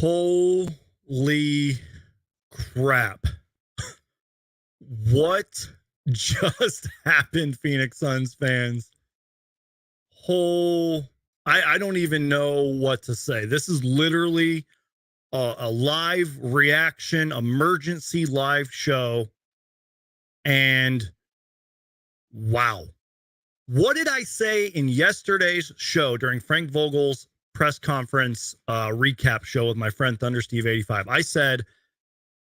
Holy crap. What just happened, Phoenix Suns fans? I don't even know what to say. This is literally a live reaction, emergency live show. And wow. What did I say in yesterday's show during Frank Vogel's press conference recap show with my friend Thunder Steve 85? I said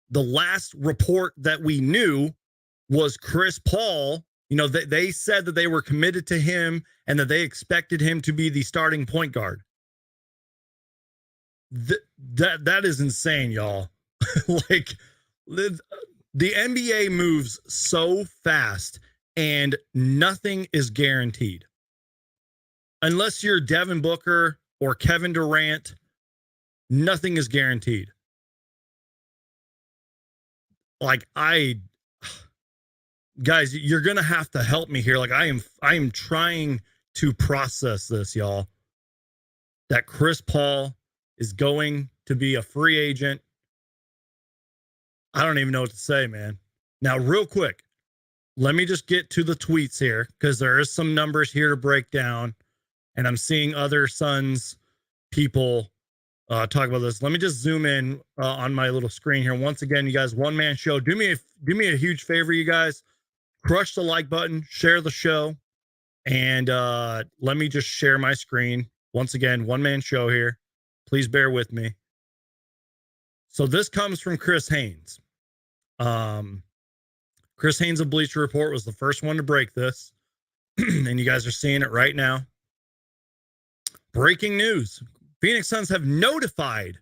the last report that we knew was Chris Paul. You know, they said that they were committed to him and that they expected him to be the starting point guard. That is insane, y'all. Like the NBA moves so fast and nothing is guaranteed. Unless you're Devin Booker or Kevin Durant, nothing is guaranteed. Like guys, you're going to have to help me here. Like I am trying to process this, y'all. That Chris Paul is going to be a free agent. I don't even know what to say, man. Now, real quick, let me just get to the tweets here because there is some numbers here to break down, and I'm seeing other Suns people talk about this. Let me just zoom in on my little screen here. Once again, you guys, one man show. Do me a huge favor, you guys. Crush the like button, share the show, and let me just share my screen. Once again, one man show here. Please bear with me. So this comes from Chris Haynes. Chris Haynes of Bleacher Report was the first one to break this, and you guys are seeing it right now. Breaking news. Phoenix Suns have notified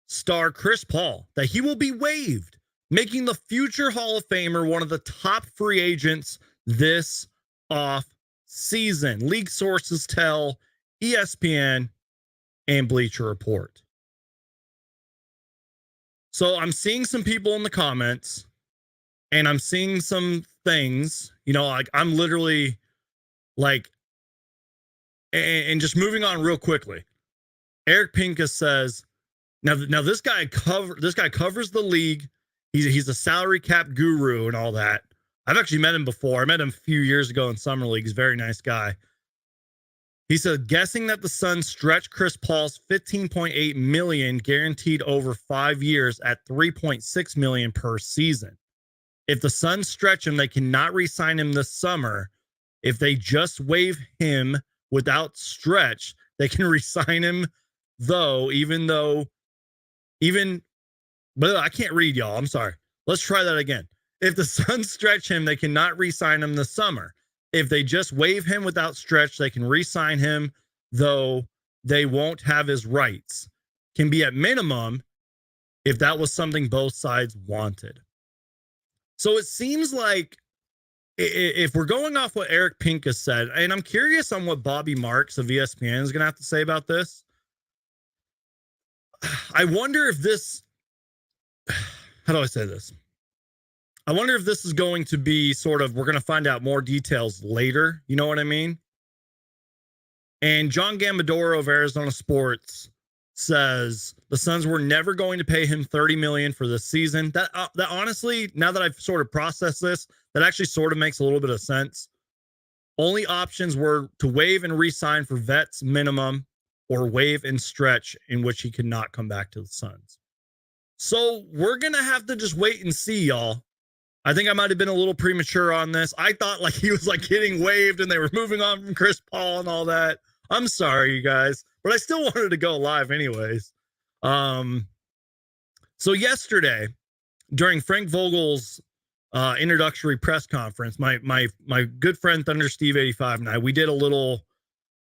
star Chris Paul that he will be waived, making the future Hall of Famer one of the top free agents this off season. League sources tell ESPN and Bleacher Report. So I'm seeing some people in the comments and I'm seeing some things, you know, like I'm literally like, and just moving on real quickly. Eric Pincus says, now this guy covers the league. He's a salary cap guru and all that. I've actually met him before. I met him a few years ago in Summer League. He's a very nice guy. He said, guessing that the Suns stretch Chris Paul's $15.8 million guaranteed over 5 years at $3.6 million per season. If the Suns stretch him, they cannot re-sign him this summer. If they just waive him without stretch, they can re-sign him but I can't read, y'all. I'm sorry. Let's try that again. If the Suns stretch him, they cannot re-sign him this summer. If they just waive him without stretch, they can re-sign him, though they won't have his rights. Can be at minimum if that was something both sides wanted. So it seems like if we're going off what Eric Pincus said, and I'm curious on what Bobby Marks of ESPN is going to have to say about this. I wonder if this, how do I say this? I wonder if this is going to be sort of, we're going to find out more details later. You know what I mean? And John Gambadoro of Arizona Sports says the Suns were never going to pay him $30 million for this season. That honestly, now that I've sort of processed this, that actually sort of makes a little bit of sense. Only options were to waive and re-sign for vets minimum or waive and stretch, in which he could not come back to the Suns. So we're going to have to just wait and see, y'all. I think I might have been a little premature on this. I thought like he was like getting waived and they were moving on from Chris Paul and all that. I'm sorry, you guys, but I still wanted to go live anyways. So yesterday, during Frank Vogel's introductory press conference, my good friend Thunder Steve 85 and I, we did a little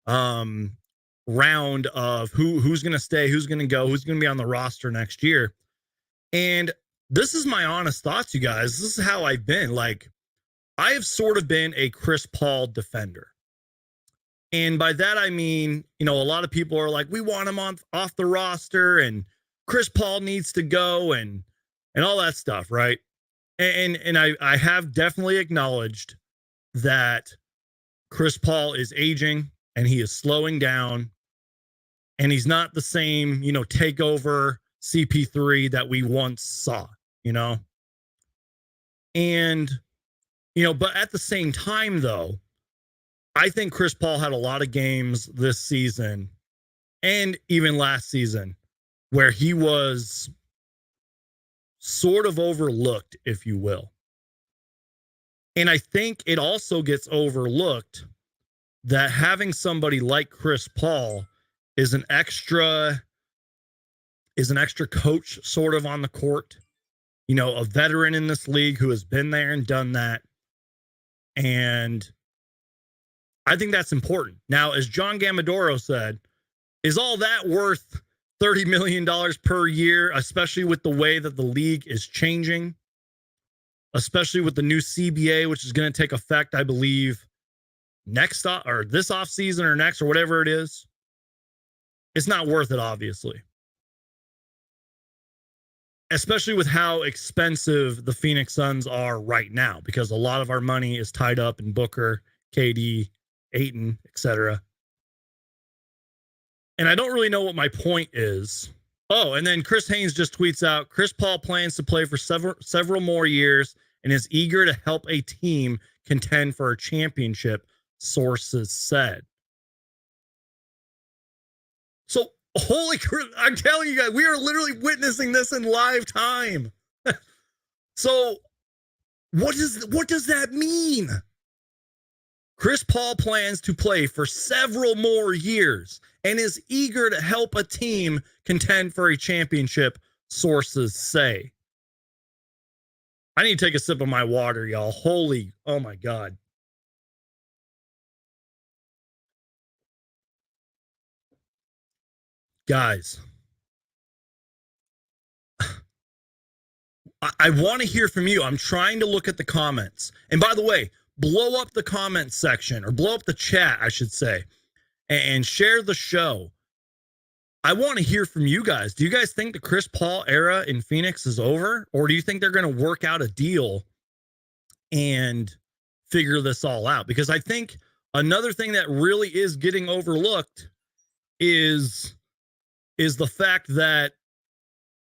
round of who's going to stay, who's going to go, who's going to be on the roster next year. And this is my honest thoughts, you guys. This is how I've been. Like, I have sort of been a Chris Paul defender. And by that, I mean, you know, a lot of people are like, we want him off the roster and Chris Paul needs to go and all that stuff, right? And I have definitely acknowledged that Chris Paul is aging and he is slowing down. And he's not the same, takeover CP3 that we once saw, And, but at the same time, though, I think Chris Paul had a lot of games this season and even last season where he was sort of overlooked, if you will. And I think it also gets overlooked that having somebody like Chris Paul is an extra coach sort of on the court, a veteran in this league who has been there and done that. And I think that's important. Now, as John Gamadoro said, is all that worth $30 million per year, especially with the way that the league is changing, especially with the new CBA, which is going to take effect, I believe, this offseason or next or whatever it is? It's not worth it, obviously. Especially with how expensive the Phoenix Suns are right now, because a lot of our money is tied up in Booker, KD, Ayton, etc. And I don't really know what my point is. Oh, and then Chris Haynes just tweets out, Chris Paul plans to play for several more years and is eager to help a team contend for a championship, sources said. So, holy crap, I'm telling you guys, we are literally witnessing this in live time. So, what does that mean? Chris Paul plans to play for several more years and is eager to help a team contend for a championship, sources say. I need to take a sip of my water, y'all. Oh my God. Guys, I want to hear from you. I'm trying to look at the comments. And by the way, blow up the comments section, or blow up the chat, I should say, and share the show. I want to hear from you guys. Do you guys think the Chris Paul era in Phoenix is over? Or do you think they're going to work out a deal and figure this all out? Because I think another thing that really is getting overlooked is the fact that,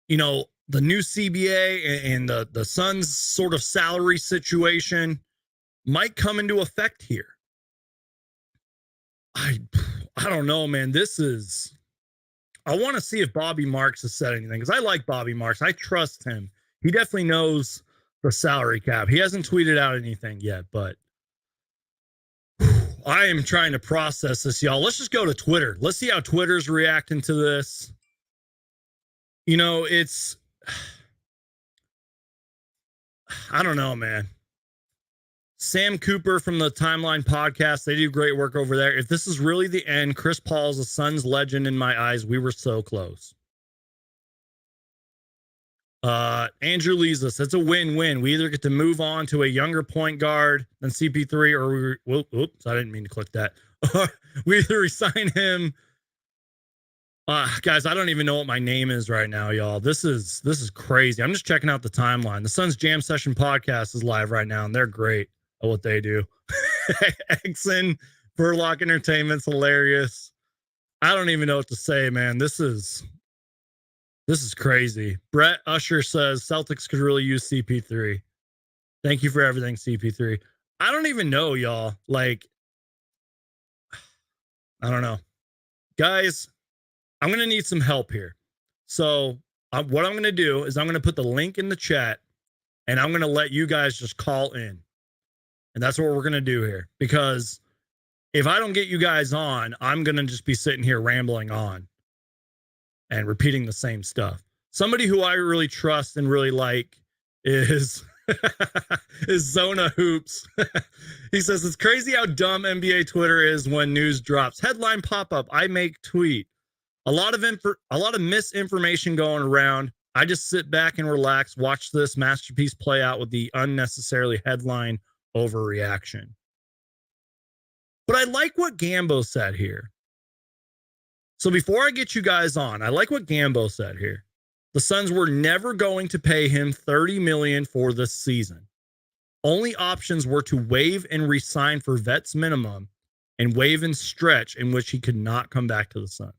the new CBA and the Suns sort of salary situation might come into effect here. I don't know, man. I want to see if Bobby Marks has said anything, because I like Bobby Marks. I trust him. He definitely knows the salary cap. He hasn't tweeted out anything yet, but I am trying to process this, y'all. Let's just go to Twitter. Let's see how Twitter's reacting to this. I don't know, man. Sam Cooper from the Timeline podcast, they do great work over there. If this is really the end, Chris Paul's a Suns legend in my eyes. We were so close. Andrew Leesus, it's a win-win. We either get to move on to a younger point guard than CP3, or oops, I didn't mean to click that. We either resign him. Guys, I don't even know what my name is right now, y'all. This is crazy. I'm just checking out the timeline. The Suns Jam Session podcast is live right now, and they're great at what they do. Exon, Burlock Entertainment's hilarious. I don't even know what to say, man. This is crazy. Brett Usher says Celtics could really use CP3. Thank you for everything, CP3. I don't even know, y'all. Like, I don't know. Guys, I'm going to need some help here. So what I'm going to do is I'm going to put the link in the chat, and I'm going to let you guys just call in. And that's what we're going to do here. Because if I don't get you guys on, I'm going to just be sitting here rambling on and repeating the same stuff. Somebody who I really trust and really like is Zona Hoops. He says, it's crazy how dumb NBA Twitter is when news drops. Headline pop-up, I make tweet. A lot of misinformation going around. I just sit back and relax, watch this masterpiece play out with the unnecessarily headline overreaction. But I like what Gambo said here. So before I get you guys on, I like what Gambo said here. The Suns were never going to pay him $30 million for this season. Only options were to waive and resign for vets minimum and waive and stretch, in which he could not come back to the Suns.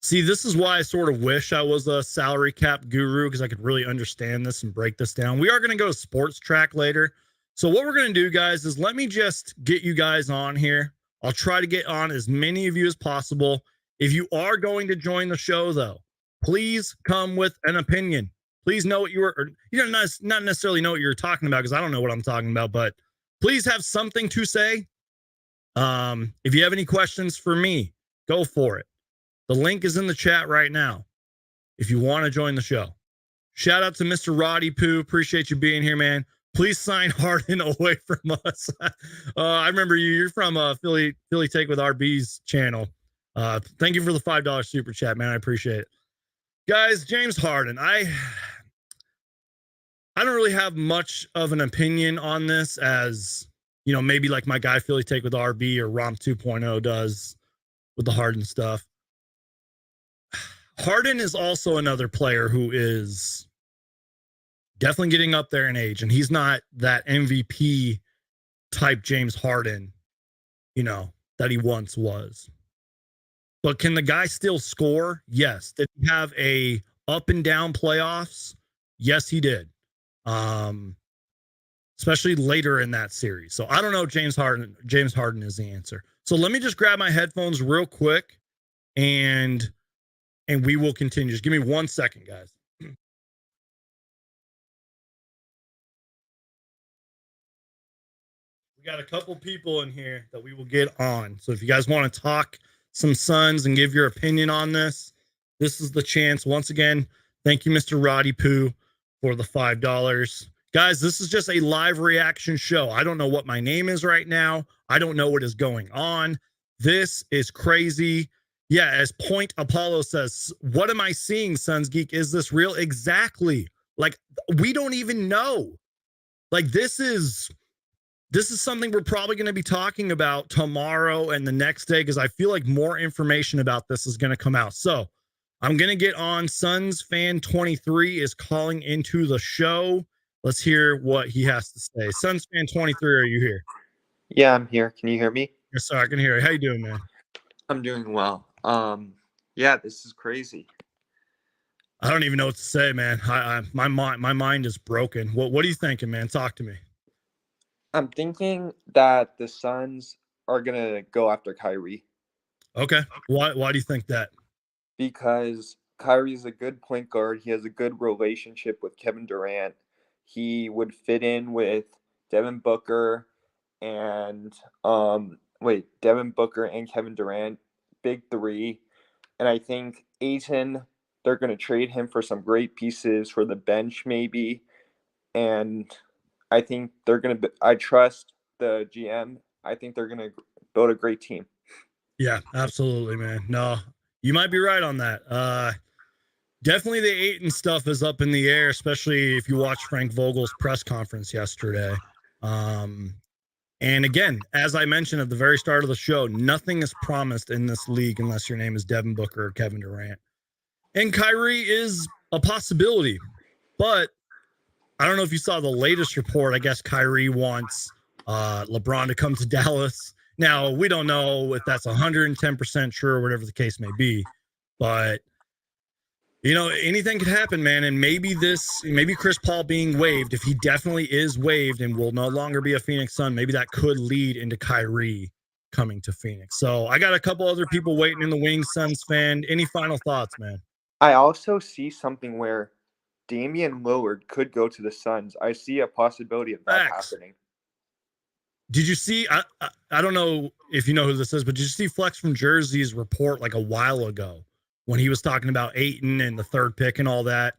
See, this is why I sort of wish I was a salary cap guru, because I could really understand this and break this down. We are going to go to sports track later. So what we're going to do, guys, is let me just get you guys on here. I'll try to get on as many of you as possible. If you are going to join the show, though, please come with an opinion. Please know what you were, or, not necessarily know what you're talking about, because I don't know what I'm talking about, but please have something to say. If you have any questions for me, go for it. The link is in the chat right now if you want to join the show. Shout out to Mr. Roddy Poo. Appreciate you being here, man. Please sign Harden away from us. I remember you. You're from Philly Take with RB's channel. Thank you for the $5 super chat, man. I appreciate it. Guys, James Harden. I don't really have much of an opinion on this, as maybe like my guy Philly Take with RB or Romp 2.0 does with the Harden stuff. Harden is also another player who is definitely getting up there in age, and he's not that MVP type James Harden, that he once was. But can the guy still score? Yes. Did he have a up and down playoffs? Yes, he did. Especially later in that series. So I don't know. James Harden is the answer. So let me just grab my headphones real quick, and we will continue. Just give me 1 second, guys. We got a couple people in here that we will get on. So if you guys want to talk some Suns and give your opinion on this, this is the chance. Once again, thank you, Mr. Roddy Poo, for the $5. Guys, this is just a live reaction show. I don't know what my name is right now. I don't know what is going on. This is crazy. Yeah, as Point Apollo says, what am I seeing, Suns Geek? Is this real? Exactly. Like, we don't even know. Like, this is something we're probably going to be talking about tomorrow and the next day, because I feel like more information about this is going to come out. So I'm going to get on. Suns Fan 23 is calling into the show. Let's hear what he has to say. Suns Fan 23, are you here? Yeah, I'm here. Can you hear me? Yes, sir. I can hear you. How you doing, man? I'm doing well. Yeah, this is crazy. I don't even know what to say, man. My mind is broken. What are you thinking, man? Talk to me. I'm thinking that the Suns are gonna go after Kyrie. Okay. Why do you think that? Because Kyrie's a good point guard. He has a good relationship with Kevin Durant. He would fit in with Devin Booker and Devin Booker and Kevin Durant, big three. And I think Ayton, they're going to trade him for some great pieces for the bench, maybe. And I think they're going to, I trust the GM. I think they're going to build a great team. Yeah, absolutely, man. No, you might be right on that. Definitely the Ayton stuff is up in the air, especially if you watch Frank Vogel's press conference yesterday. And again, as I mentioned at the very start of the show, nothing is promised in this league unless your name is Devin Booker or Kevin Durant. And Kyrie is a possibility, but I don't know if you saw the latest report. I guess Kyrie wants LeBron to come to Dallas. Now, we don't know if that's 110% true or whatever the case may be, but anything could happen, man. And maybe Chris Paul being waived, if he definitely is waived and will no longer be a Phoenix Sun, maybe that could lead into Kyrie coming to Phoenix. So I got a couple other people waiting in the wings, Suns fan. Any final thoughts, man? I also see something where Damian Lillard could go to the Suns. I see a possibility of that happening. Did you see, I don't know if you know who this is, but did you see Flex from Jersey's report like a while ago when he was talking about Ayton and the third pick and all that?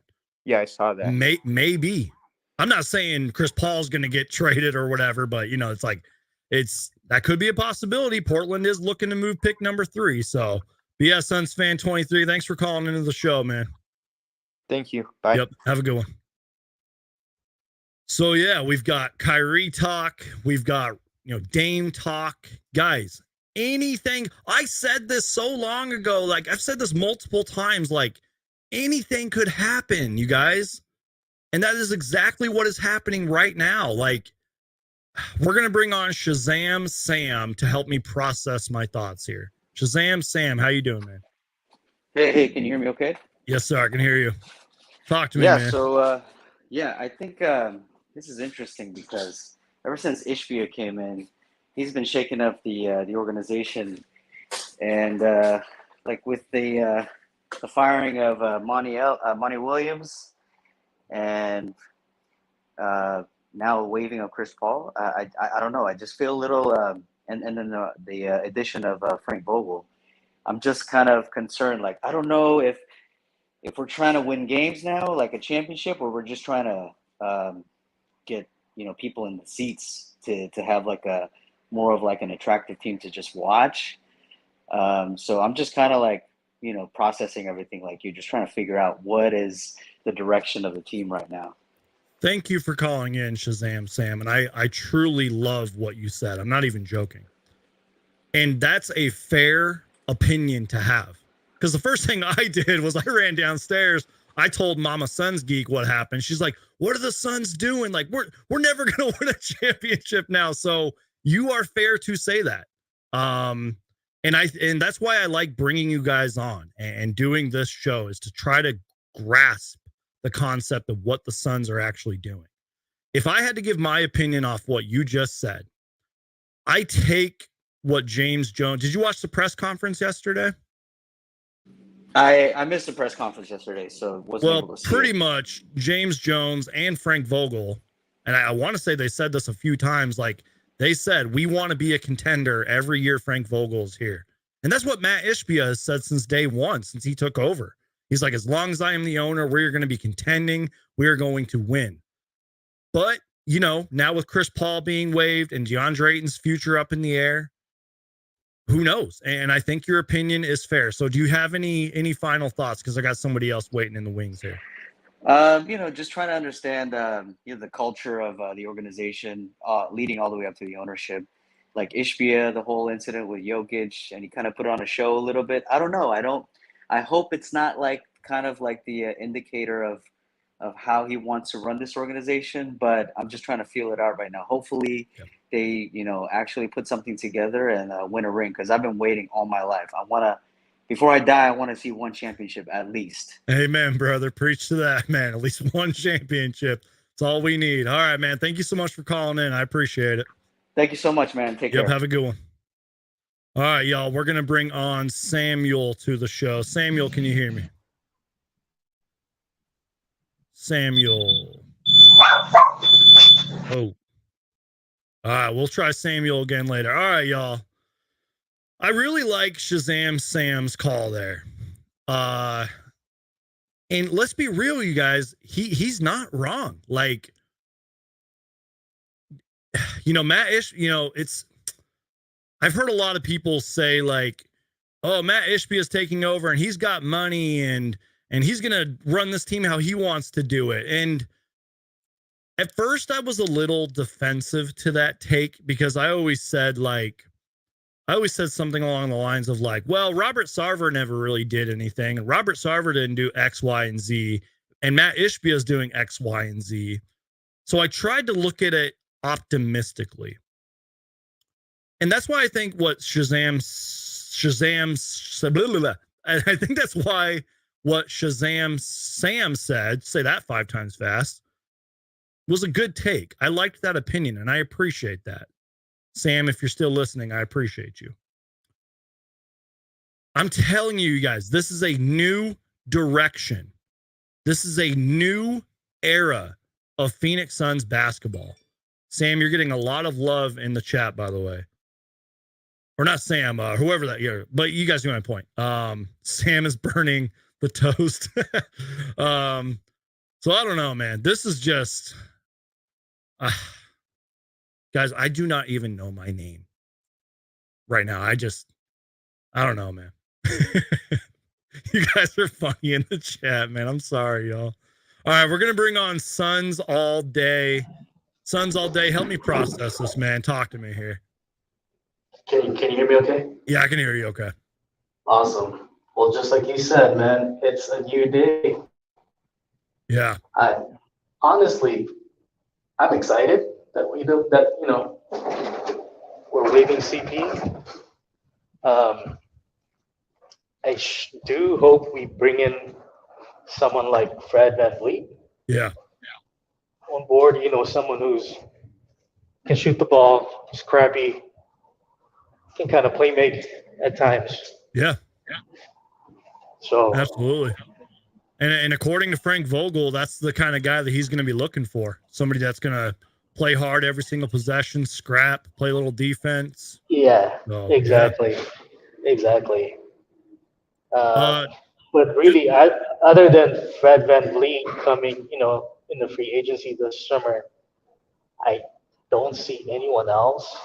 Yeah, I saw that. Maybe. I'm not saying Chris Paul's going to get traded or whatever, but it's like, that could be a possibility. Portland is looking to move pick number 3. So BS Suns Fan 23, thanks for calling into the show, man. Thank you. Bye. Yep. Have a good one. So yeah, we've got Kyrie talk. We've got, Dame talk. Guys, anything. I said this so long ago. Like, I've said this multiple times. Like, anything could happen, you guys. And that is exactly what is happening right now. Like, we're going to bring on Shazam Sam to help me process my thoughts here. Shazam Sam, how you doing, man? Hey, can you hear me okay? Yes, sir. I can hear you. Talk to me, Yeah, man. so yeah, I think this is interesting because ever since Ishbia came in, he's been shaking up the organization, and like with the firing of Monty Williams, and uh, now waiving of Chris Paul. I don't know. I just feel a little, and then the addition of Frank Vogel. I'm just kind of concerned. Like I don't know if we're trying to win games now, like a championship, or we're just trying to get people in the seats to have like a more of like an attractive team to just watch. So I'm just kind of like processing everything like you, just trying to figure out what is the direction of the team right now. Thank you for calling in, Shazam Sam. And I truly love what you said. I'm not even joking. And that's a fair opinion to have. Because the first thing I did was I ran downstairs. I told Mama Suns Geek what happened. She's like, "What are the Suns doing? Like, we're never gonna win a championship now." So you are fair to say that. And that's why I like bringing you guys on and doing this show, is to try to grasp the concept of what the Suns are actually doing. If I had to give my opinion off what you just said, I take what James Jones. Did you watch the press conference yesterday? I missed the press conference yesterday, so wasn't able Well, to see pretty it. much James Jones and Frank Vogel, and I want to say they said this a few times, like they said, we want to be a contender every year Frank Vogel is here. And that's what Matt Ishbia has said since day one, since he took over. He's like, as long as I am the owner, we're going to be contending. We're going to win. But, now with Chris Paul being waived and DeAndre Ayton's future up in the air, who knows? And I think your opinion is fair. So do you have any final thoughts? Because I got somebody else waiting in the wings here. Just trying to understand, the culture of the organization, leading all the way up to the ownership. Like Ishbia, the whole incident with Jokic, and he kind of put on a show a little bit. I don't know. I hope it's not like kind of like the indicator of how he wants to run this organization. But I'm just trying to feel it out right now. Hopefully, they actually put something together and win a ring, because I've been waiting all my life. Before I die, I want to see one championship at least. Amen, brother. Preach to that, man. At least one championship. That's all we need. All right, man. Thank you so much for calling in. I appreciate it. Thank you so much, man. Take care. Have a good one. All right, y'all. We're going to bring on Samuel to the show. Samuel, can you hear me? Samuel. Oh. All right, we'll try Samuel again later. All right, y'all. I really like Shazam Sam's call there. And let's be real, you guys, he's not wrong. Like, Matt it's, I've heard a lot of people say like, oh, Matt Ishbia is taking over and he's got money and he's going to run this team how he wants to do it. And at first I was a little defensive to that take, because I always said something along the lines of like, well, Robert Sarver never really did anything. And Robert Sarver didn't do X, Y, and Z. And Matt Ishbia is doing X, Y, and Z. So I tried to look at it optimistically. And that's why I think what I think that's why what Shazam Sam said, say that 5 times fast, was a good take. I liked that opinion and I appreciate that. Sam, if you're still listening, I appreciate you. I'm telling you guys, this is a new direction. This is a new era of Phoenix Suns basketball. Sam, you're getting a lot of love in the chat, by the way. Or not Sam, whoever that you're, but you guys know my point. Sam is burning the toast. So I don't know, man. This is just, guys, I do not even know my name right now. I don't know, man. You guys are funny in the chat, man. I'm sorry, y'all. All right, we're going to bring on Suns All Day. Suns All Day, help me process this, man. Talk to me here. Can you hear me okay? Yeah, I can hear you okay. Awesome. Well, just like you said, man, it's a new day. Yeah. Honestly, I'm excited that we're waiving CP. I do hope we bring in someone like Fred VanVleet Yeah. on board. Someone who's can shoot the ball, scrappy, can kind of play make at times. Yeah. So Absolutely. And according to Frank Vogel, that's the kind of guy that he's going to be looking for. Somebody that's going to play hard every single possession, scrap, play a little defense. yeah, So, exactly. Exactly. Uh, But really, other than Fred VanVleet coming, in the free agency this summer, I don't see anyone else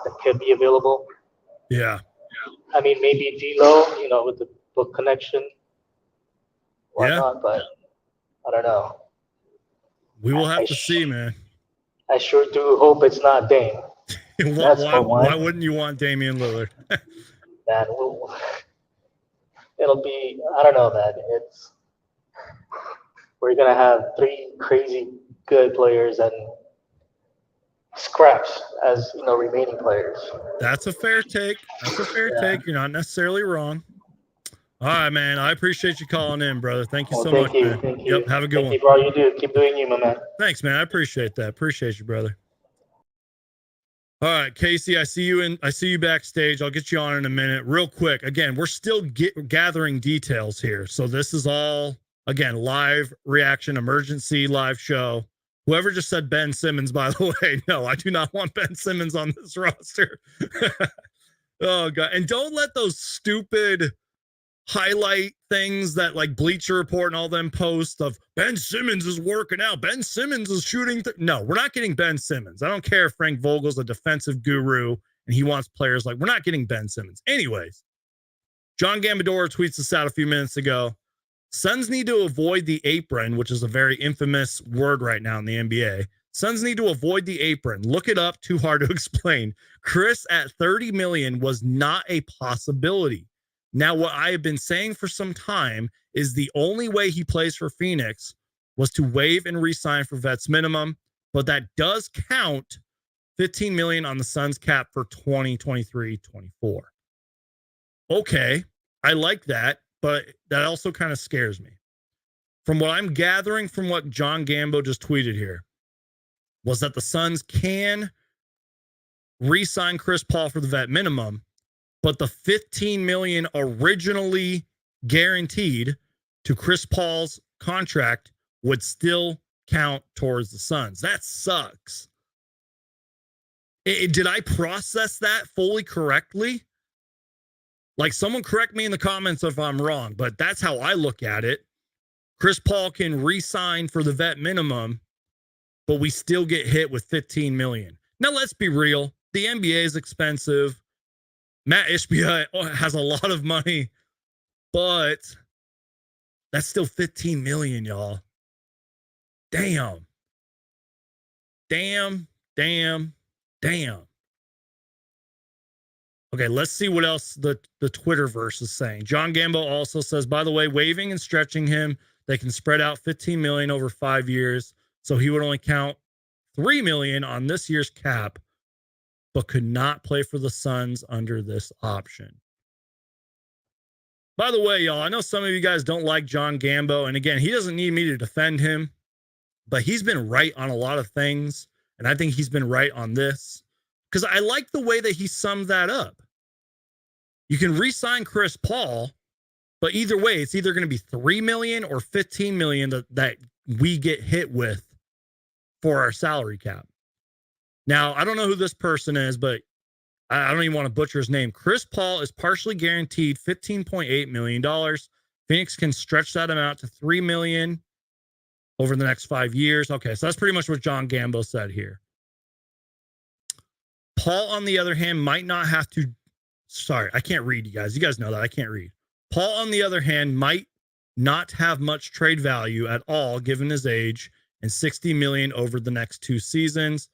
that could be available. yeah. I mean, maybe D'Lo, with the book connection, why Yeah. not? But I don't know. We will have to see, man. I sure do hope it's not Dame. That's for one. Why wouldn't you want Damian Lillard? Man, it'll be, I don't know, man. We're gonna have three crazy good players and scraps as remaining players. That's a fair take. That's a fair take. You're not necessarily wrong. All right, man. I appreciate you calling in, brother. Thank you so much, man. Thank you. Yep. Have a good one. Thank you for all you do. Keep doing you, my man. Thanks, man. I appreciate that. Appreciate you, brother. All right, Casey, I see you backstage. I'll get you on in a minute. Real quick. Again, we're still gathering details here. So this is all, again, live reaction, emergency live show. Whoever just said Ben Simmons, by the way, no, I do not want Ben Simmons on this roster. Oh, God. And don't let those stupid highlight things that like Bleacher Report and all them post of Ben Simmons is working out. Ben Simmons is shooting. No, we're not getting Ben Simmons. I don't care if Frank Vogel's a defensive guru and he wants players like, we're not getting Ben Simmons. Anyways, John Gambadoro tweets this out a few minutes ago. Suns need to avoid the apron, which is a very infamous word right now in the NBA. Suns need to avoid the apron. Look it up. Too hard to explain. Chris at $30 million was not a possibility. Now, what I have been saying for some time is the only way he plays for Phoenix was to waive and re-sign for vets minimum, but that does count $15 million on the Suns cap for 2023-24. Okay, I like that, but that also kind of scares me. From what I'm gathering from what John Gambo just tweeted here, was that the Suns can re-sign Chris Paul for the vet minimum, but the $15 million originally guaranteed to Chris Paul's contract would still count towards the Suns. That sucks. Did I process that fully correctly? Like, someone correct me in the comments if I'm wrong, but that's how I look at it. Chris Paul can re-sign for the vet minimum, but we still get hit with $15 million. Now, let's be real. The NBA is expensive. Matt Ishbia has a lot of money, but that's still $15 million, y'all. Damn. Okay, let's see what else the Twitterverse is saying. John Gambo also says, by the way, waiving and stretching him, they can spread out $15 million over 5 years, so he would only count $3 million on this year's cap, but could not play for the Suns under this option. By the way, y'all, I know some of you guys don't like John Gambo, and again, he doesn't need me to defend him, but he's been right on a lot of things, and I think he's been right on this, because I like the way that he summed that up. You can re-sign Chris Paul, but either way, it's either going to be $3 million or $15 million that we get hit with for our salary cap. Now, I don't know who this person is, but I don't even want to butcher his name. Chris Paul is partially guaranteed $15.8 million. Phoenix can stretch that amount to $3 million over the next 5 years. Okay, so that's pretty much what John Gambo said here. Paul, on the other hand, might not have to. Sorry, I can't read, you guys. You guys know that I can't read. Paul, on the other hand, might not have much trade value at all given his age and $60 million over the next 2 seasons.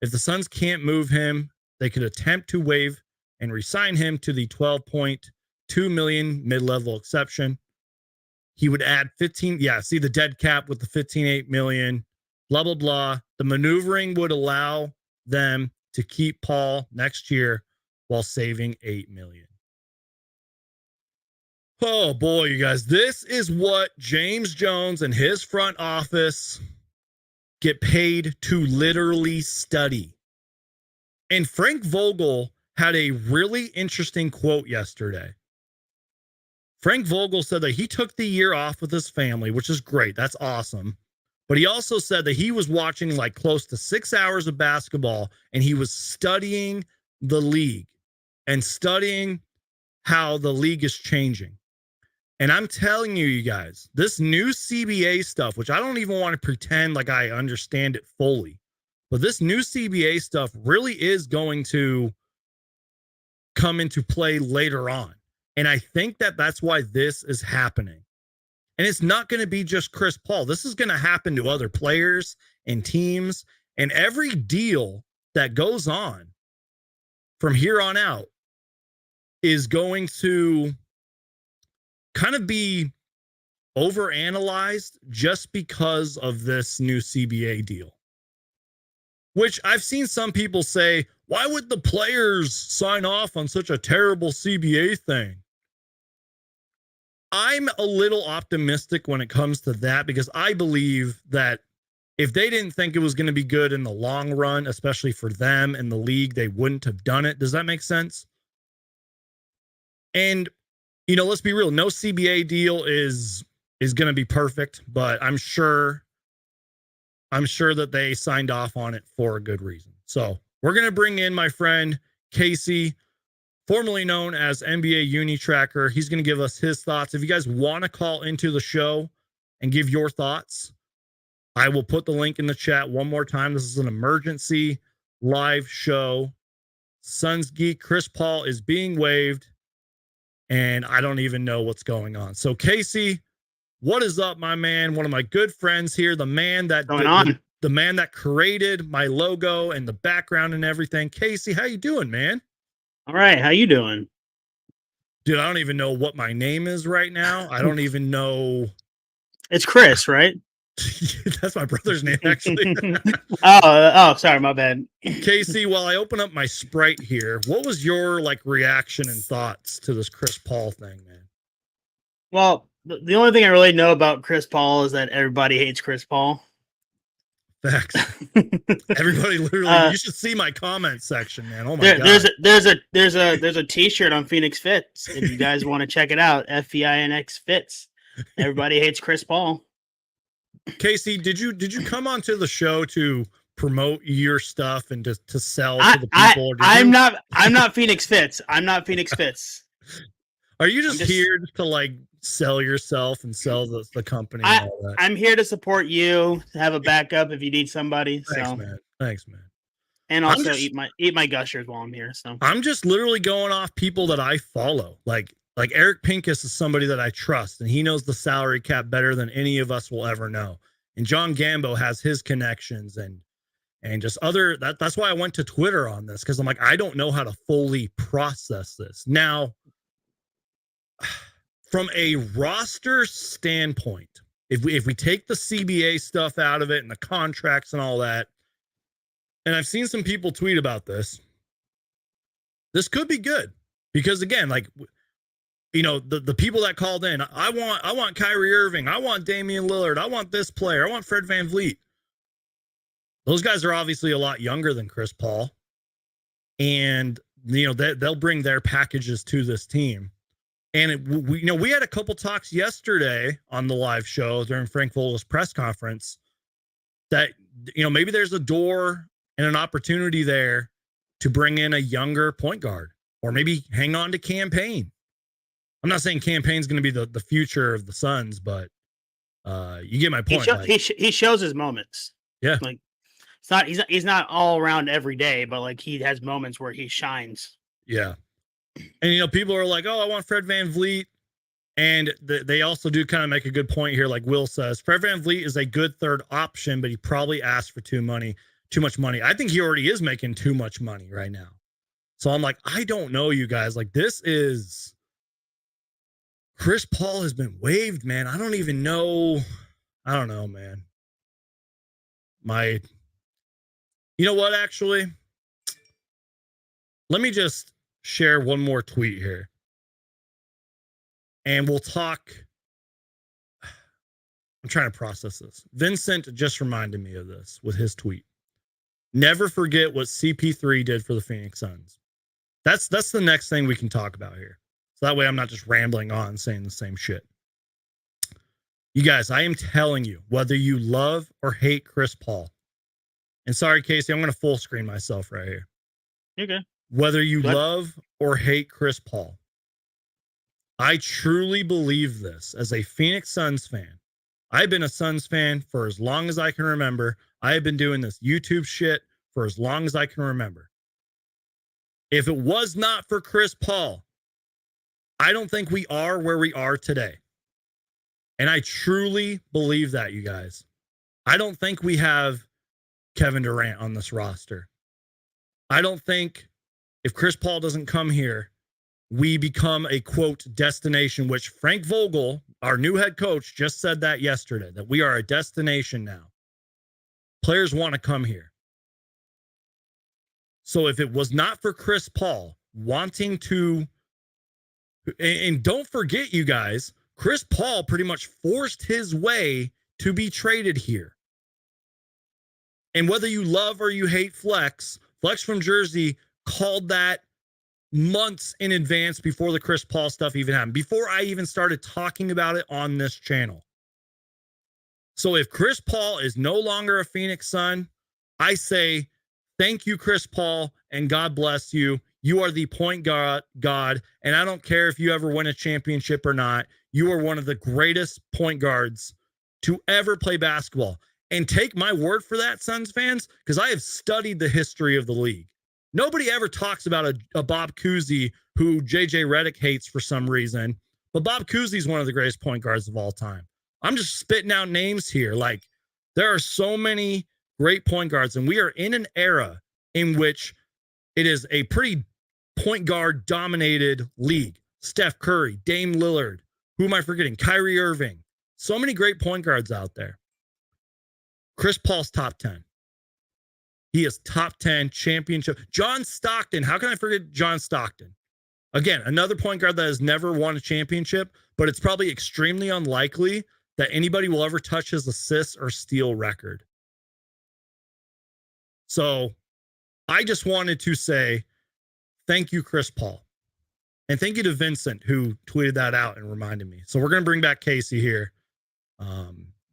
If the Suns can't move him, they could attempt to waive and re-sign him to the $12.2 million mid-level exception. He would add 15. Yeah, see the dead cap with the $15.8 million, blah, blah, blah. The maneuvering would allow them to keep Paul next year, while saving $8 million. Oh boy, you guys, this is what James Jones and his front office get paid to literally study. And Frank Vogel had a really interesting quote yesterday. Frank Vogel said that he took the year off with his family, which is great. That's awesome. But he also said that he was watching like close to 6 hours of basketball, and he was studying the league and studying how the league is changing. And I'm telling you, you guys, this new CBA stuff, which I don't even want to pretend like I understand it fully, but this new CBA stuff really is going to come into play later on. And I think that that's why this is happening. And it's not going to be just Chris Paul. This is going to happen to other players and teams. And every deal that goes on from here on out is going to kind of be overanalyzed just because of this new CBA deal. Which I've seen some people say, why would the players sign off on such a terrible CBA thing? I'm a little optimistic when it comes to that, because I believe that if they didn't think it was going to be good in the long run, especially for them and the league, they wouldn't have done it. Does that make sense? And, you know, let's be real. No CBA deal is going to be perfect, but I'm sure that they signed off on it for a good reason. So we're going to bring in my friend Casey, formerly known as NBA Uni Tracker. He's going to give us his thoughts. If you guys want to call into the show and give your thoughts, I will put the link in the chat one more time. This is an emergency live show. Suns Geek, Chris Paul is being waived, and I don't even know what's going on. So Casey, what is up, my man? One of my good friends here, the man that the man that created my logo and the background and everything. Casey, how you doing, man? All right, how you doing? Dude, I don't even know what my name is right now. I don't even know. It's Chris, right? That's my brother's name, actually. oh, sorry, my bad. Casey, while I open up my Sprite here, what was your reaction and thoughts to this Chris Paul thing, man? Well, the only thing I really know about Chris Paul is that everybody hates Chris Paul. Facts. Everybody literally. You should see my comment section, man. Oh my god. There's a T-shirt on Phoenix Fits. If you guys want to check it out, FEINX Fits. Everybody hates Chris Paul. Casey, did you come onto the show to promote your stuff and to sell to the people? I'm not Phoenix Fits. I'm not Phoenix Fits. Are you just here to sell yourself and sell the company and all that? I'm here to support you, to have a backup if you need somebody. Thanks, man. And also eat my gushers while I'm here. So I'm just literally going off people that I follow. Like Eric Pincus is somebody that I trust, and he knows the salary cap better than any of us will ever know. And John Gambo has his connections and just that's why I went to Twitter on this, because I'm like, I don't know how to fully process this. Now, from a roster standpoint, if we take the CBA stuff out of it and the contracts and all that, and I've seen some people tweet about this could be good, because again, the people that called in, I want Kyrie Irving, I want Damian Lillard, I want this player, I want Fred VanVleet. Those guys are obviously a lot younger than Chris Paul, and they'll bring their packages to this team. And we had a couple talks yesterday on the live show during Frank Vogel's press conference that maybe there's a door and an opportunity there to bring in a younger point guard, or maybe hang on to Campaign. I'm not saying Campaign's going to be the future of the Suns, but you get my point. He shows his moments. Yeah, he's not all around every day, but he has moments where he shines. Yeah. And, people are like, oh, I want Fred VanVleet. And they also do kind of make a good point here. Like Will says, Fred VanVleet is a good third option, but he probably asked for too much money. I think he already is making too much money right now. So I'm like, I don't know, you guys. This is Chris Paul has been waived, man. I don't even know. I don't know, man. You know what, actually? Let me just share one more tweet here. And we'll talk. I'm trying to process this. Vincent just reminded me of this with his tweet. Never forget what CP3 did for the Phoenix Suns. That's the next thing we can talk about here. So that way I'm not just rambling on saying the same shit. You guys, I am telling you, whether you love or hate Chris Paul, and sorry, Casey, I'm going to full screen myself right here. Okay. Whether you love or hate Chris Paul, I truly believe this as a Phoenix Suns fan. I've been a Suns fan for as long as I can remember. I have been doing this YouTube shit for as long as I can remember. If it was not for Chris Paul, I don't think we are where we are today. And I truly believe that, you guys. I don't think we have Kevin Durant on this roster. I don't think if Chris Paul doesn't come here, we become a, quote, destination, which Frank Vogel, our new head coach, just said that yesterday, that we are a destination now. Players want to come here. So if it was not for Chris Paul wanting to, and don't forget, you guys, Chris Paul pretty much forced his way to be traded here. And whether you love or you hate Flex from Jersey called that months in advance before the Chris Paul stuff even happened, before I even started talking about it on this channel. So if Chris Paul is no longer a Phoenix Sun, I say thank you, Chris Paul, and God bless you. You are the point God, and I don't care if you ever win a championship or not. You are one of the greatest point guards to ever play basketball. And take my word for that, Suns fans, because I have studied the history of the league. Nobody ever talks about a Bob Cousy who JJ Redick hates for some reason, but Bob Cousy is one of the greatest point guards of all time. I'm just spitting out names here. Like, there are so many great point guards, and we are in an era in which it is a pretty point guard dominated league. Steph Curry, Dame Lillard, who am I forgetting? Kyrie Irving. So many great point guards out there. Chris Paul's top 10. He is top 10 championship. John Stockton. How can I forget John Stockton? Again, another point guard that has never won a championship, but it's probably extremely unlikely that anybody will ever touch his assists or steal record. So I just wanted to say thank you, Chris Paul. And thank you to Vincent, who tweeted that out and reminded me. So we're going to bring back Casey here.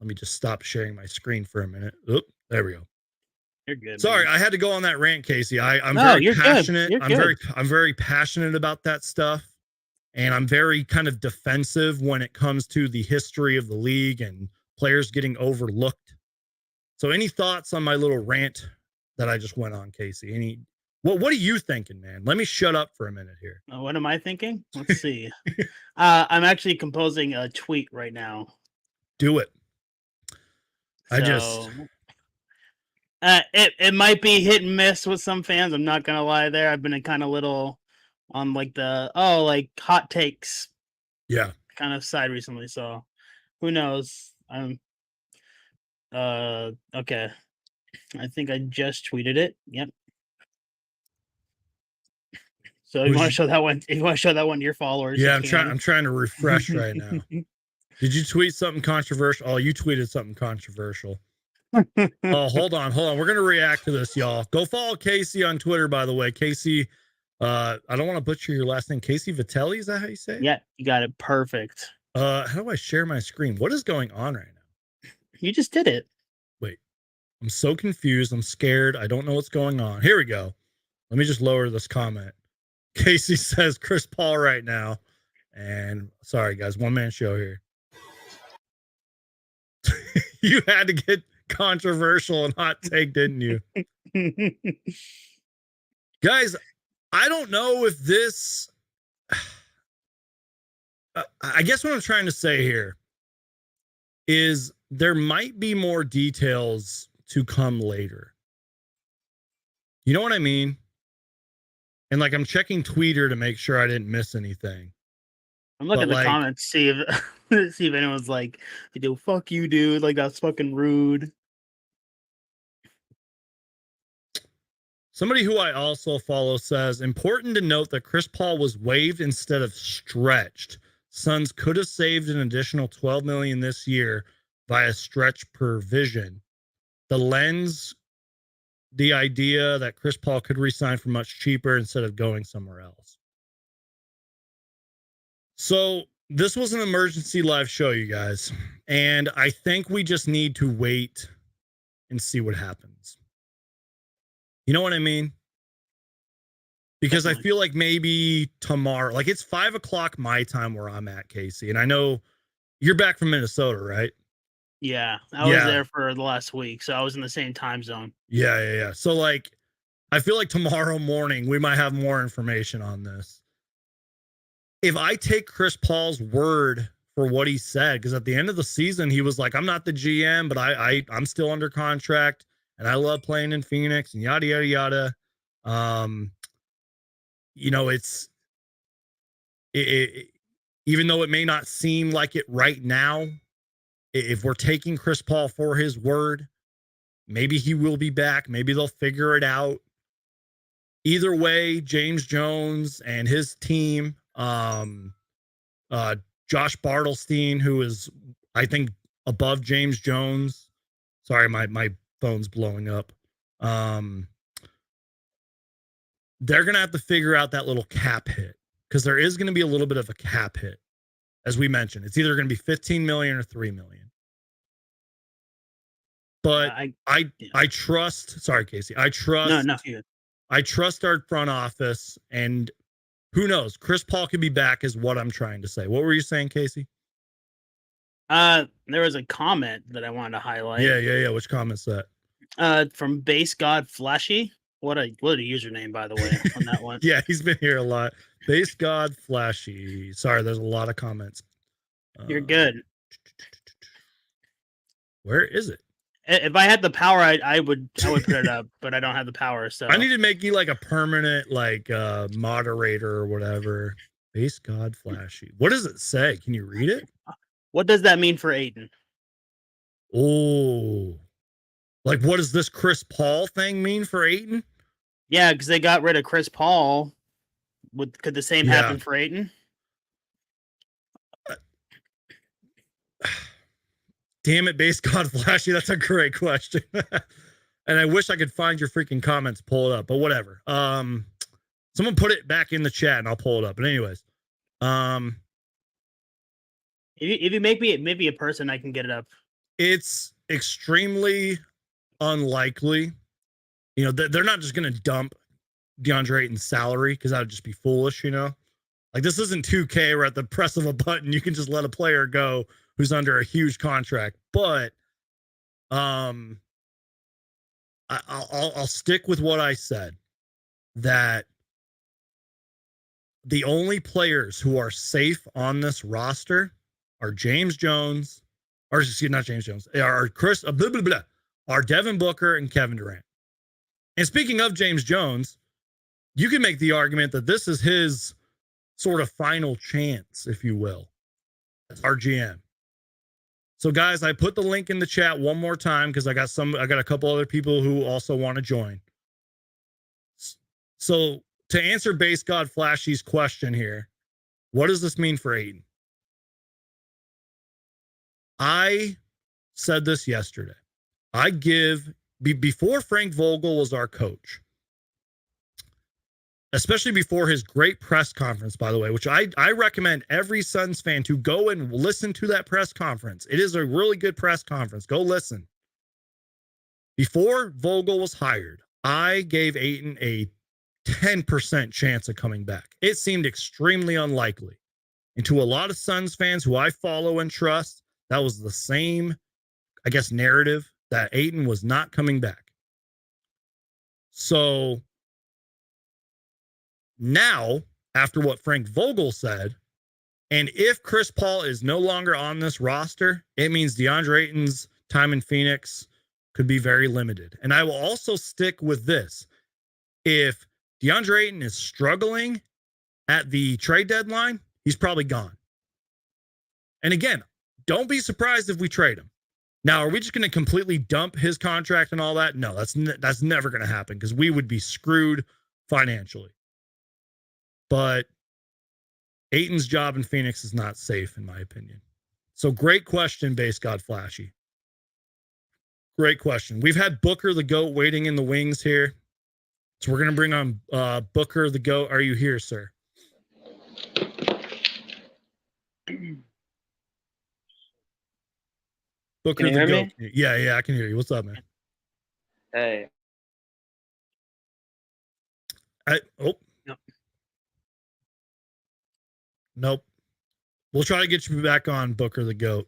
Let me just stop sharing my screen for a minute. Oop, there we go. You're good. Sorry, man. I had to go on that rant, Casey. I'm No, very you're passionate. good. You're good. I'm very passionate about that stuff. And I'm very kind of defensive when it comes to the history of the league and players getting overlooked. So any thoughts on my little rant that I just went on, Casey? What are you thinking, man? Let me shut up for a minute here. What am I thinking? Let's see. I'm actually composing a tweet right now. Do it. So, it might be hit and miss with some fans. I'm not gonna lie there. I've been kind of little on like the hot takes kind of side recently. So who knows? Okay. I think I just tweeted it. Yep. So you want to show that one? If you want to show that one to your followers? Yeah, I'm trying to refresh right now. Did you tweet something controversial? Oh, you tweeted something controversial. Oh, hold on. We're gonna react to this, y'all. Go follow Casey on Twitter, by the way. Casey, I don't want to butcher your last name. Casey Vitelli, is that how you say it? Yeah, you got it. Perfect. How do I share my screen? What is going on right now? You just did it. Wait, I'm so confused. I'm scared. I don't know what's going on. Here we go. Let me just lower this comment. Casey says Chris Paul right now. And sorry, guys, one man show here. You had to get controversial and hot take, didn't you? Guys, I don't know if this, I guess what I'm trying to say here is there might be more details to come later. You know what I mean? And like, I'm checking Twitter to make sure I didn't miss anything. I'm looking at the comments, see if anyone's like, "Dude, fuck you, dude! Like that's fucking rude." Somebody who I also follow says, important to note that Chris Paul was waived instead of stretched. Suns could have saved an additional $12 million this year via stretch provision. The idea that Chris Paul could resign for much cheaper instead of going somewhere else. So this was an emergency live show, you guys. And I think we just need to wait and see what happens. You know what I mean? Because Definitely. I feel like maybe tomorrow, like it's 5:00 my time where I'm at, Casey. And I know you're back from Minnesota, right? Yeah, I was there for the last week, so I was in the same time zone. Yeah. So like, I feel like tomorrow morning we might have more information on this. If I take Chris Paul's word for what he said, because at the end of the season, he was like, I'm not the GM, but I'm still under contract and I love playing in Phoenix and yada, yada, yada. You know, even though it may not seem like it right now, if we're taking Chris Paul for his word, maybe he will be back. Maybe they'll figure it out. Either way, James Jones and his team, Josh Bartelstein, who is, I think, above James Jones. Sorry, my phone's blowing up. They're going to have to figure out that little cap hit because there is going to be a little bit of a cap hit. As we mentioned, it's either going to be 15 million or 3 million. But I trust, sorry, Casey, I trust our front office, and who knows? Chris Paul could be back is what I'm trying to say. What were you saying, Casey? There was a comment that I wanted to highlight. Yeah. Which comment's that? From Base God Flashy. What a username, by the way, on that one. Yeah, he's been here a lot. Base God Flashy. Sorry, there's a lot of comments. You're good. Where is it? If I had the power, I would put it up, but I don't have the power. So I need to make you like a permanent moderator or whatever. Base God Flashy. What does it say? Can you read it? What does that mean for Aiden? Oh, like what does this Chris Paul thing mean for Aiden? Yeah, because they got rid of Chris Paul. Could the same happen for Aiden? Damn it, Base God Flashy. That's a great question. And I wish I could find your freaking comments, pull it up, but whatever. Someone put it back in the chat and I'll pull it up. But anyways, if you make me maybe a person, I can get it up. It's extremely unlikely. You know, they're not just going to dump DeAndre Ayton's salary because that would just be foolish, you know? Like, this isn't 2K where at the press of a button, you can just let a player go who's under a huge contract. But I'll stick with what I said, that the only players who are safe on this roster are James Jones, or excuse me, not James Jones, are are Devin Booker and Kevin Durant. And speaking of James Jones, you can make the argument that this is his sort of final chance, if you will, as our GM. So guys, I put the link in the chat one more time because I got a couple other people who also want to join. So to answer Base God Flashy's question here, what does this mean for Aiden? I said this yesterday. Before Frank Vogel was our coach, especially before his great press conference, by the way, which I recommend every Suns fan to go and listen to that press conference. It is a really good press conference. Go listen. Before Vogel was hired, I gave Ayton a 10% chance of coming back. It seemed extremely unlikely. And to a lot of Suns fans who I follow and trust, that was the same, I guess, narrative, that Ayton was not coming back. So now, after what Frank Vogel said, and if Chris Paul is no longer on this roster, it means DeAndre Ayton's time in Phoenix could be very limited. And I will also stick with this. If DeAndre Ayton is struggling at the trade deadline, he's probably gone. And again, don't be surprised if we trade him. Now, are we just going to completely dump his contract and all that? No, that's never going to happen because we would be screwed financially. But Ayton's job in Phoenix is not safe, in my opinion. So great question, Base God Flashy. Great question. We've had Booker the GOAT waiting in the wings here. So we're going to bring on Booker the GOAT. Are you here, sir? Booker Can you the hear GOAT. me? Yeah, I can hear you. What's up, man? Hey. Nope. We'll try to get you back on, Booker the GOAT.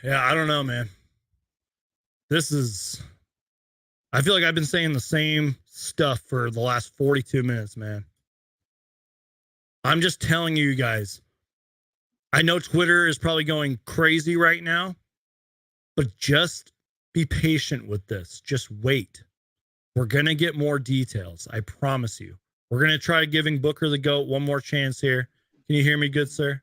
Yeah, I don't know, man. I feel like I've been saying the same stuff for the last 42 minutes, man. I'm just telling you guys. I know Twitter is probably going crazy right now, but just be patient with this. Just wait. We're going to get more details. I promise you. We're going to try giving Booker the GOAT one more chance here. Can you hear me good, sir?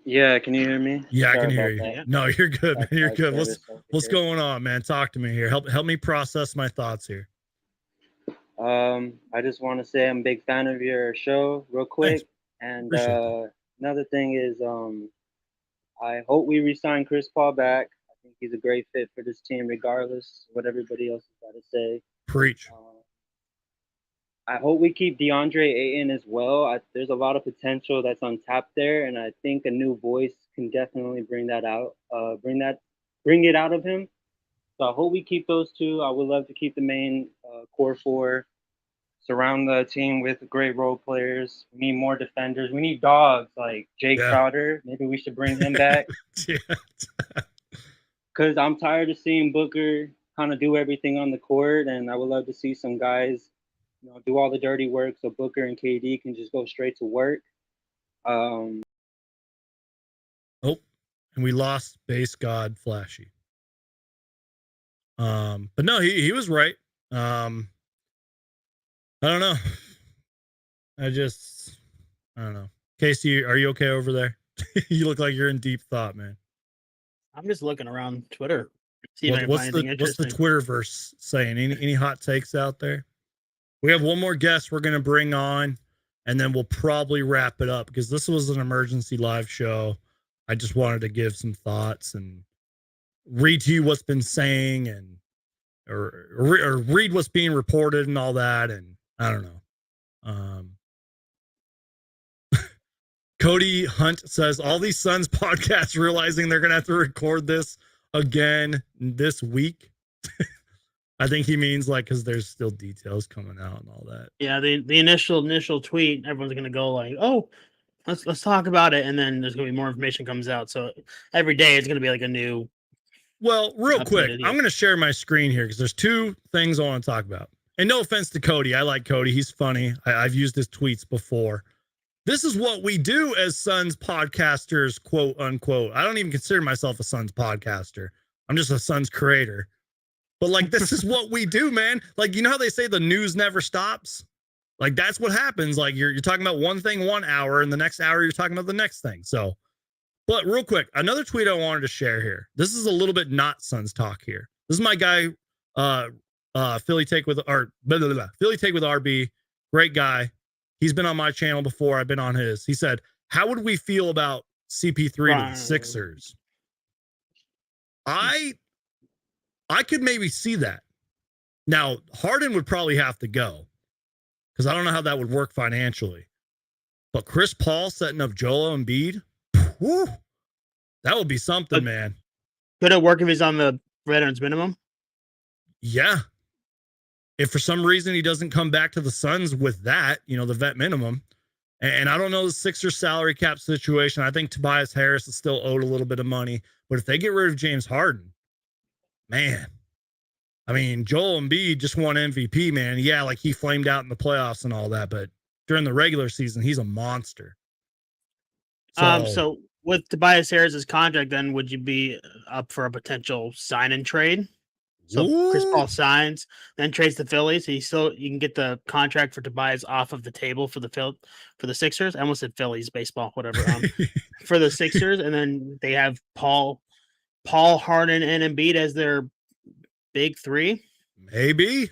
Yeah, can you hear me? Yeah, Sorry I can hear about you. that. No, you're good, man. You're good. What's Here. going on, man? Talk to me here. Help me process my thoughts here. I just want to say I'm a big fan of your show, real quick. Thanks. And Appreciate that. another thing is, I hope we re-sign Chris Paul back. I think he's a great fit for this team, regardless of what everybody else has got to say. Preach. I hope we keep DeAndre Ayton as well. There's a lot of potential that's untapped there, and I think a new voice can definitely bring that out. Bring it out of him. So I hope we keep those two. I would love to keep the main core four. Surround the team with great role players. We need more defenders. We need dogs like Jake Crowder. Maybe we should bring him back. Because I'm tired of seeing Booker kind of do everything on the court, and I would love to see some guys, do all the dirty work so Booker and KD can just go straight to work. And we lost Base God Flashy. But no, he was right. I don't know. I don't know. Casey, are you okay over there? You look like you're in deep thought, man. I'm just looking around Twitter. What's the Twitterverse saying? Any hot takes out there? We have one more guest we're going to bring on, and then we'll probably wrap it up because this was an emergency live show. I just wanted to give some thoughts and read to you what's been saying or read what's being reported and all that. And I don't know. Cody Hunt says all these Suns podcasts realizing they're going to have to record this again this week. I think he means because there's still details coming out and all that. Yeah, the initial tweet, everyone's gonna go like, "Oh, let's talk about it," and then there's gonna be more information comes out. So every day it's gonna be like a new. Well, real quick, I'm gonna share my screen here because there's two things I want to talk about. And no offense to Cody, I like Cody. He's funny. I've used his tweets before. This is what we do as Suns podcasters, quote unquote. I don't even consider myself a Suns podcaster. I'm just a Suns creator. But this is what we do, man. You know how they say the news never stops? That's what happens. You're talking about one thing 1 hour, and the next hour you're talking about the next thing. So, but real quick, another tweet I wanted to share here. This is a little bit not Suns talk here. This is my guy, Philly Take with Philly Take with RB. Great guy. He's been on my channel before. I've been on his. He said, "How would we feel about CP3 to the Sixers?" I could maybe see that. Now, Harden would probably have to go because I don't know how that would work financially. But Chris Paul setting up Joel Embiid, whew, that would be something, man. Could it work if he's on the veterans minimum? Yeah. If for some reason he doesn't come back to the Suns with that, the vet minimum, and I don't know the Sixers salary cap situation. I think Tobias Harris is still owed a little bit of money. But if they get rid of James Harden, man, I mean, Joel Embiid just won MVP, man. Yeah, he flamed out in the playoffs and all that, but during the regular season, he's a monster. So with Tobias Harris's contract, then would you be up for a potential sign and trade? So Chris Paul What? signs, then trades the Phillies. You can get the contract for Tobias off of the table for the Sixers. I almost said Phillies baseball, whatever. For the Sixers, and then they have Paul, Harden, and Embiid as their big three. Maybe.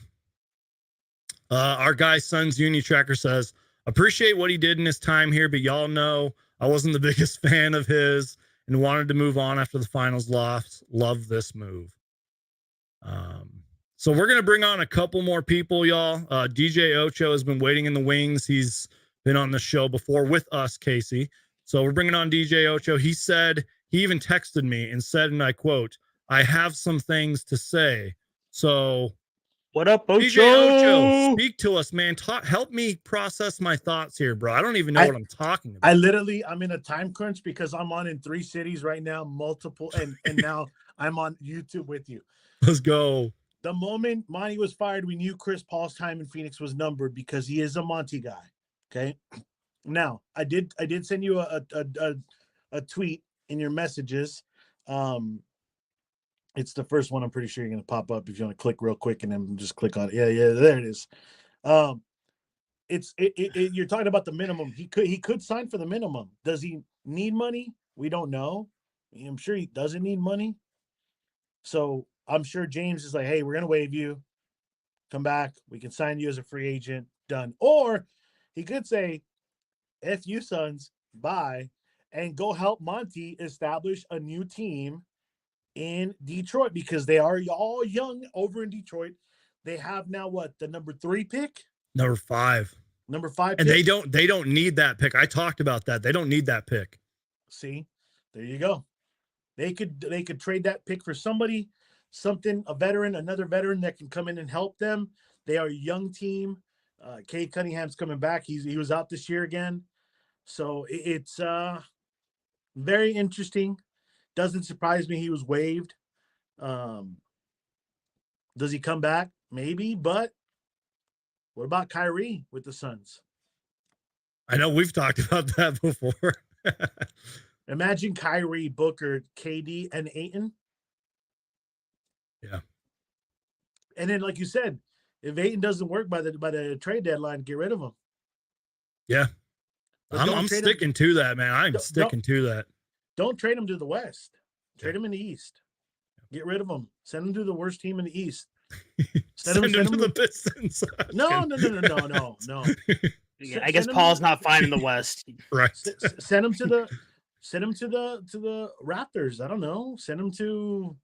Our guy Suns Uni Tracker says, appreciate what he did in his time here, but y'all know I wasn't the biggest fan of his and wanted to move on after the finals loss. Love this move. So we're gonna bring on a couple more people, y'all. DJ Ocho has been waiting in the wings. He's been on the show before with us, Casey. So we're bringing on DJ Ocho. He said, he even texted me and said, and I quote, I have some things to say. So what up, Ocho? DJ Ocho, speak to us, man. Help me process my thoughts here, bro. I don't even know what I'm talking about. I'm in a time crunch because I'm on in 3 cities right now, multiple, and now I'm on YouTube with you. Let's go. The moment Monty was fired, we knew Chris Paul's time in Phoenix was numbered because he is a Monty guy. Okay. Now, I did send you a tweet in your messages. It's the first one. I'm pretty sure you're going to pop up if you want to click real quick and then just click on it. Yeah, there it is. You're talking about the minimum. He could sign for the minimum. Does he need money? We don't know. I'm sure he doesn't need money. So I'm sure James is like, hey, we're going to waive you. Come back. We can sign you as a free agent. Done. Or he could say, F you, Suns, bye, and go help Monty establish a new team in Detroit because they are all young over in Detroit. They have now what, the number 3 pick? Number 5. Number 5 and pick? they don't need that pick. I talked about that. They don't need that pick. See, there you go. They could trade that pick for somebody, another veteran that can come in and help them. They are a young team. Cade Cunningham's coming back. He was out this year again. So it's very interesting. Doesn't surprise me he was waived. Does he come back? Maybe, but what about Kyrie with the Suns? I know we've talked about that before. Imagine Kyrie, Booker, KD, and Ayton. Yeah. And then, like you said, if Ayton doesn't work by the trade deadline, get rid of him. Yeah. I'm sticking to that, man. I'm sticking to that. Don't trade him to the West. Trade him in the East. Get rid of him. Send him to the worst team in the East. Send him to the Pistons. No. Yeah, I guess Paul's not fine in the West. Right. Send him to the Raptors. I don't know. Send him to,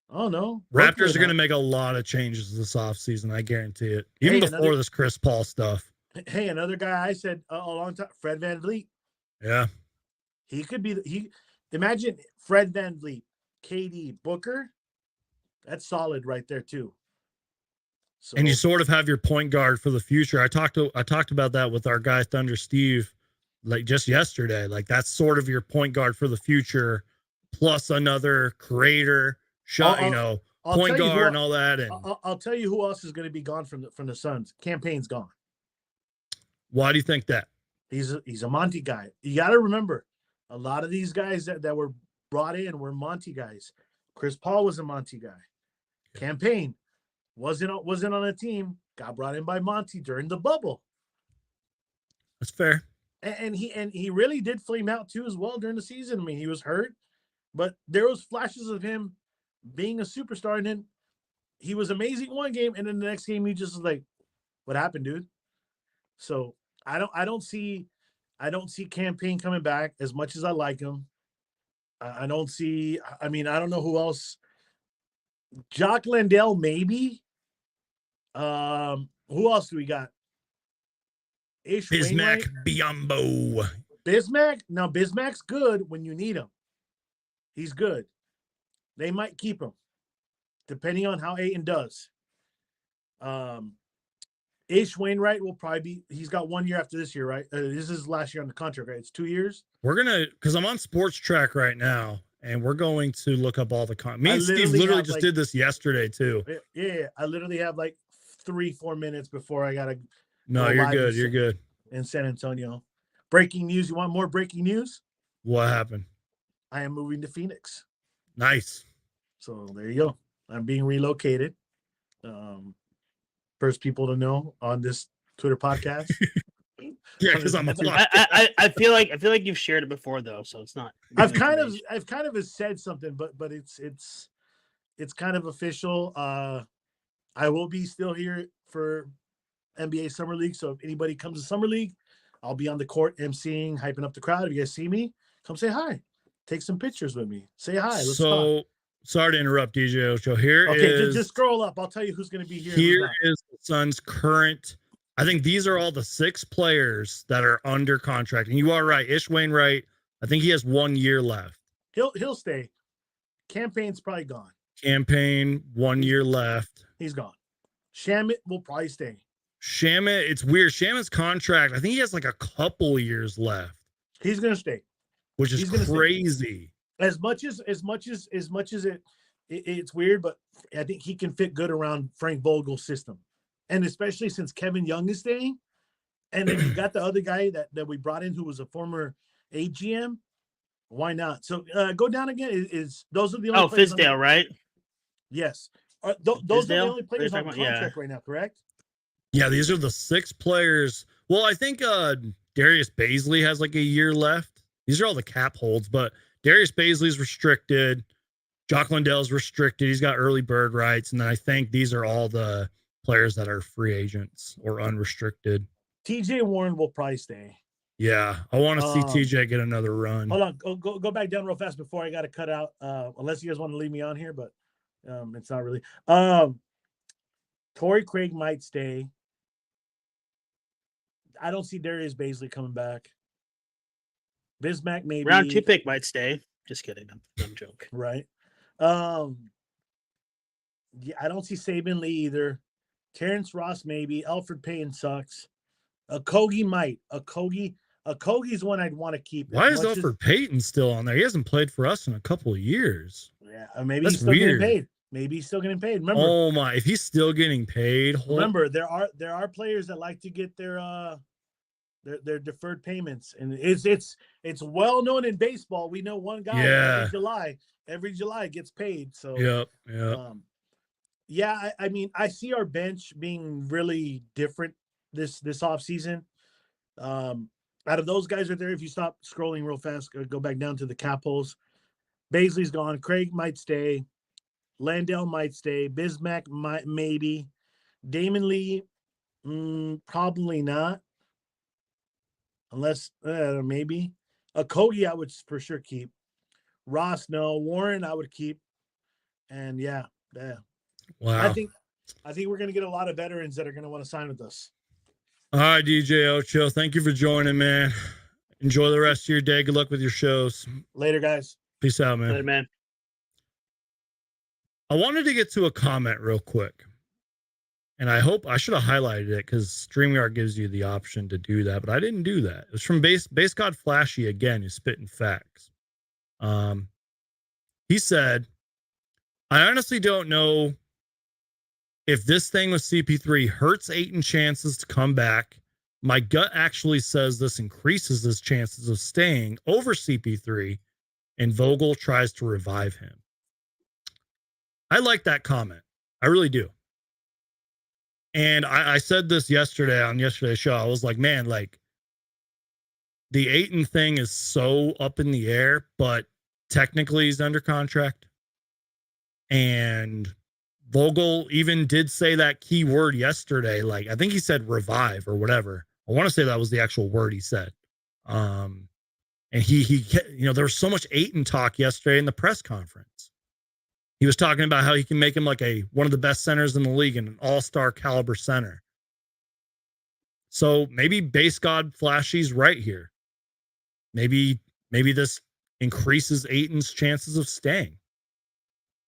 I don't know. Raptors are going to make a lot of changes this offseason. I guarantee it. Even before this Chris Paul stuff. Hey, another guy I said a long time, Fred VanVleet. Yeah. He could be imagine Fred VanVleet, KD, Booker. That's solid right there too. So, and you sort of have your point guard for the future. I talked about that with our guy Thunder Steve, like just yesterday. Like that's sort of your point guard for the future, plus another creator, shot, point guard and all that. And I'll tell you who else is going to be gone from the Suns. Campaign's gone. Why do you think that? He's a Monty guy. You got to remember, a lot of these guys that were brought in were Monty guys. Chris Paul was a Monty guy. Campaign wasn't on a team. Got brought in by Monty during the bubble. That's fair. And he really did flame out too as well during the season. I mean, he was hurt, but there was flashes of him being a superstar. And then he was amazing one game, and then the next game he just was like, "What happened, dude?" So I don't see Campaign coming back as much as I like him. I don't see. I mean, I don't know who else. Jock Landale, maybe. Who else do we got? Bismack Biyombo. Bismack. Now Bismack's good when you need him. He's good. They might keep him, depending on how Ayton does. Ish Wainwright will probably be. He's got 1 year after this year, right? This is last year on the contract, right? It's 2 years. We're gonna, because I'm on Sports Track right now, and we're going to look up all the me and Steve literally just did this yesterday too. Yeah, I literally have like 3-4 minutes before I gotta. No, you're good. You're good. In San Antonio. Breaking news. You want more breaking news? What happened? I am moving to Phoenix. Nice. So there you go. I'm being relocated. First people to know on this Twitter podcast. Yeah, because I'm a I feel like you've shared it before though, so it's not. I've kind of said something, but it's kind of official. I will be still here for NBA Summer League. So if anybody comes to Summer League, I'll be on the court emceeing, hyping up the crowd. If you guys see me, come say hi. Take some pictures with me. Say hi. Let's talk. Sorry to interrupt, DJ Ocho. Here Okay, is just scroll up. I'll tell you who's going to be here. Here is the Suns' current. I think these are all the 6 players that are under contract. And you are right. Ish Wainwright, I think he has 1 year left. He'll stay. Campaign's probably gone. Campaign, 1 year left. He's gone. Shamit will probably stay. Shamit, it's weird. Shamit's contract, I think he has like a couple years left. He's going to stay. Which is crazy. As much as it's weird, but I think he can fit good around Frank Vogel's system, and especially since Kevin Young is staying, and then you got the other guy that we brought in who was a former AGM. Why not? So go down again. Is those are the only players Fizdale, right? Yes, those are the only players on contract right now, correct? Yeah, these are the 6 players. Well, I think Darius Baisley has like a year left. These are all the cap holds, but Darius Baisley's restricted. Jock Lindell's restricted. He's got early bird rights. And then I think these are all the players that are free agents or unrestricted. TJ Warren will probably stay. Yeah, I want to see TJ get another run. Hold on. Go back down real fast before I got to cut out. Unless you guys want to leave me on here, but it's not really. Torrey Craig might stay. I don't see Darius Baisley coming back. Bismack maybe. Round 2 pick might stay. Just kidding. I'm joking. Right. Yeah, I don't see Saban Lee either. Terrence Ross maybe. Alfred Payton sucks. Okogie might. Okogie's one I'd want to keep. Why is Alfred Payton still on there? He hasn't played for us in a couple of years. Yeah, maybe he's still getting paid. Maybe he's still getting paid. Remember? Oh my! If he's still getting paid, remember there are players that like to get their deferred payments, and it's well known in baseball. We know one guy every July gets paid. So yeah. I mean, I see our bench being really different this offseason. Out of those guys right there, if you stop scrolling real fast, go back down to the cap holes. Baisley's gone. Craig might stay. Landell might stay. Bismack might maybe. Damon Lee, probably not. Unless maybe. Okogie I would for sure keep. Ross, no. Warren I would keep. And yeah. Wow. I think we're gonna get a lot of veterans that are gonna want to sign with us. All right, DJ Ocho. Thank you for joining, man. Enjoy the rest of your day. Good luck with your shows. Later, guys. Peace out, man. Later, man. I wanted to get to a comment real quick. And I hope I should have highlighted it because StreamYard gives you the option to do that, but I didn't do that. It was from Base God Flashy again, who's spitting facts. He said, I honestly don't know if this thing with CP3 hurts Ayton's chances to come back. My gut actually says this increases his chances of staying over CP3, and Vogel tries to revive him. I like that comment. I really do. And I said this yesterday on yesterday's show. I was like, man, like the Ayton thing is so up in the air, but technically he's under contract. And Vogel even did say that key word yesterday. Like, I think he said revive or whatever. I want to say that was the actual word he said. And he there was so much Ayton talk yesterday in the press conference. He was talking about how he can make him like one of the best centers in the league and an all-star caliber center. So maybe Base God Flashy's right here. Maybe this increases Ayton's chances of staying.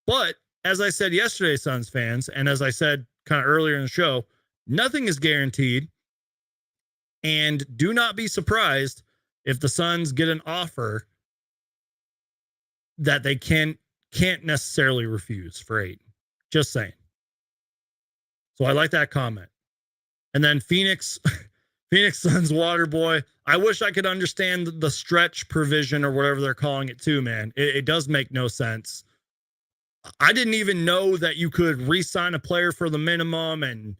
But as I said yesterday, Suns fans, and as I said kind of earlier in the show, nothing is guaranteed. And do not be surprised if the Suns get an offer that they can't necessarily refuse for Ayton. Just saying. So I like that comment. And then Phoenix Suns water boy. I wish I could understand the stretch provision or whatever they're calling it too, man. It does make no sense. I didn't even know that you could re-sign a player for the minimum, and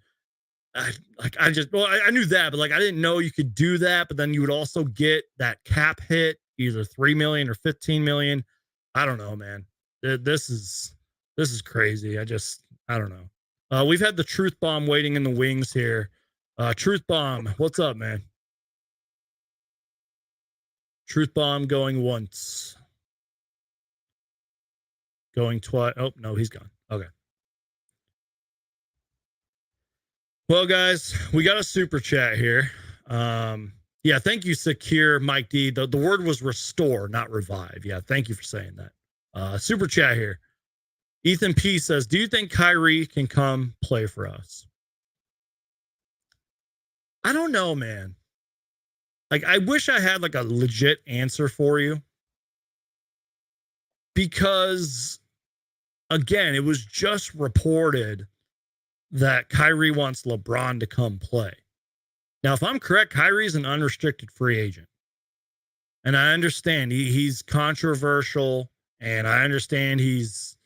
I knew that, but like I didn't know you could do that. But then you would also get that cap hit, either 3 million or 15 million. I don't know, man. This is crazy. I don't know. We've had the truth bomb waiting in the wings here. Truth bomb, what's up, man? Truth bomb going once. Going twice. Oh, no, he's gone. Okay. Well, guys, we got a super chat here. Yeah, thank you, Secure Mike D. The word was restore, not revive. Yeah, thank you for saying that. Super chat here. Ethan P says, do you think Kyrie can come play for us? I don't know, man. Like, I wish I had like a legit answer for you. Because, again, it was just reported that Kyrie wants LeBron to come play. Now, if I'm correct, Kyrie's an unrestricted free agent. And I understand he's controversial, and I understand he's,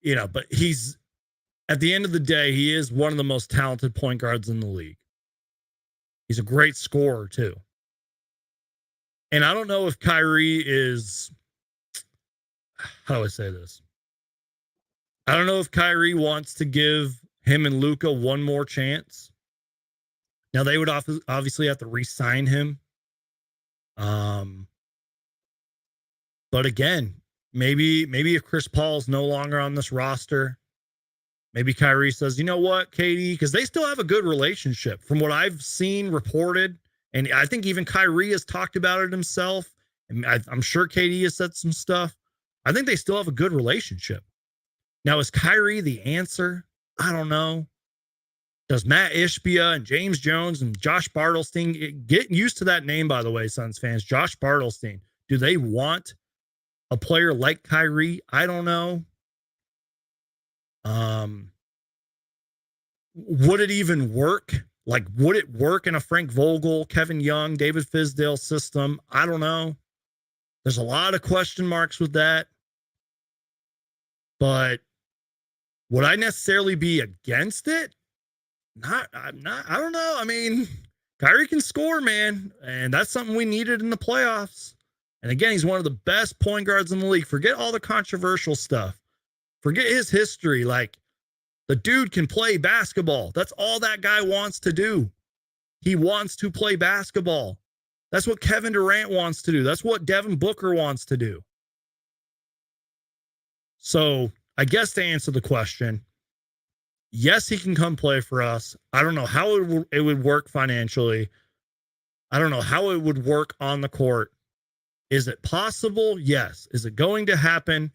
but he's, at the end of the day, he is one of the most talented point guards in the league. He's a great scorer, too. And I don't know if Kyrie is, how do I say this? I don't know if Kyrie wants to give him and Luka one more chance. Now, they would obviously have to re-sign him. But again, maybe if Chris Paul's no longer on this roster, maybe Kyrie says, you know what, KD, because they still have a good relationship from what I've seen reported. And I think even Kyrie has talked about it himself. And I'm sure KD has said some stuff. I think they still have a good relationship. Now, is Kyrie the answer? I don't know. Does Matt Ishbia and James Jones and Josh Bartelstein, get used to that name, by the way, Suns fans, Josh Bartelstein, do they want a player like Kyrie? I don't know. Would it even work? Like, would it work in a Frank Vogel, Kevin Young, David Fizdale system? I don't know. There's a lot of question marks with that. But would I necessarily be against it? I don't know. I mean, Kyrie can score, man. And that's something we needed in the playoffs. And again, he's one of the best point guards in the league. Forget all the controversial stuff. Forget his history. Like, the dude can play basketball. That's all that guy wants to do. He wants to play basketball. That's what Kevin Durant wants to do. That's what Devin Booker wants to do. So, I guess to answer the question, yes, he can come play for us. I don't know how it would work financially. I don't know how it would work on the court. Is it possible? Yes. Is it going to happen?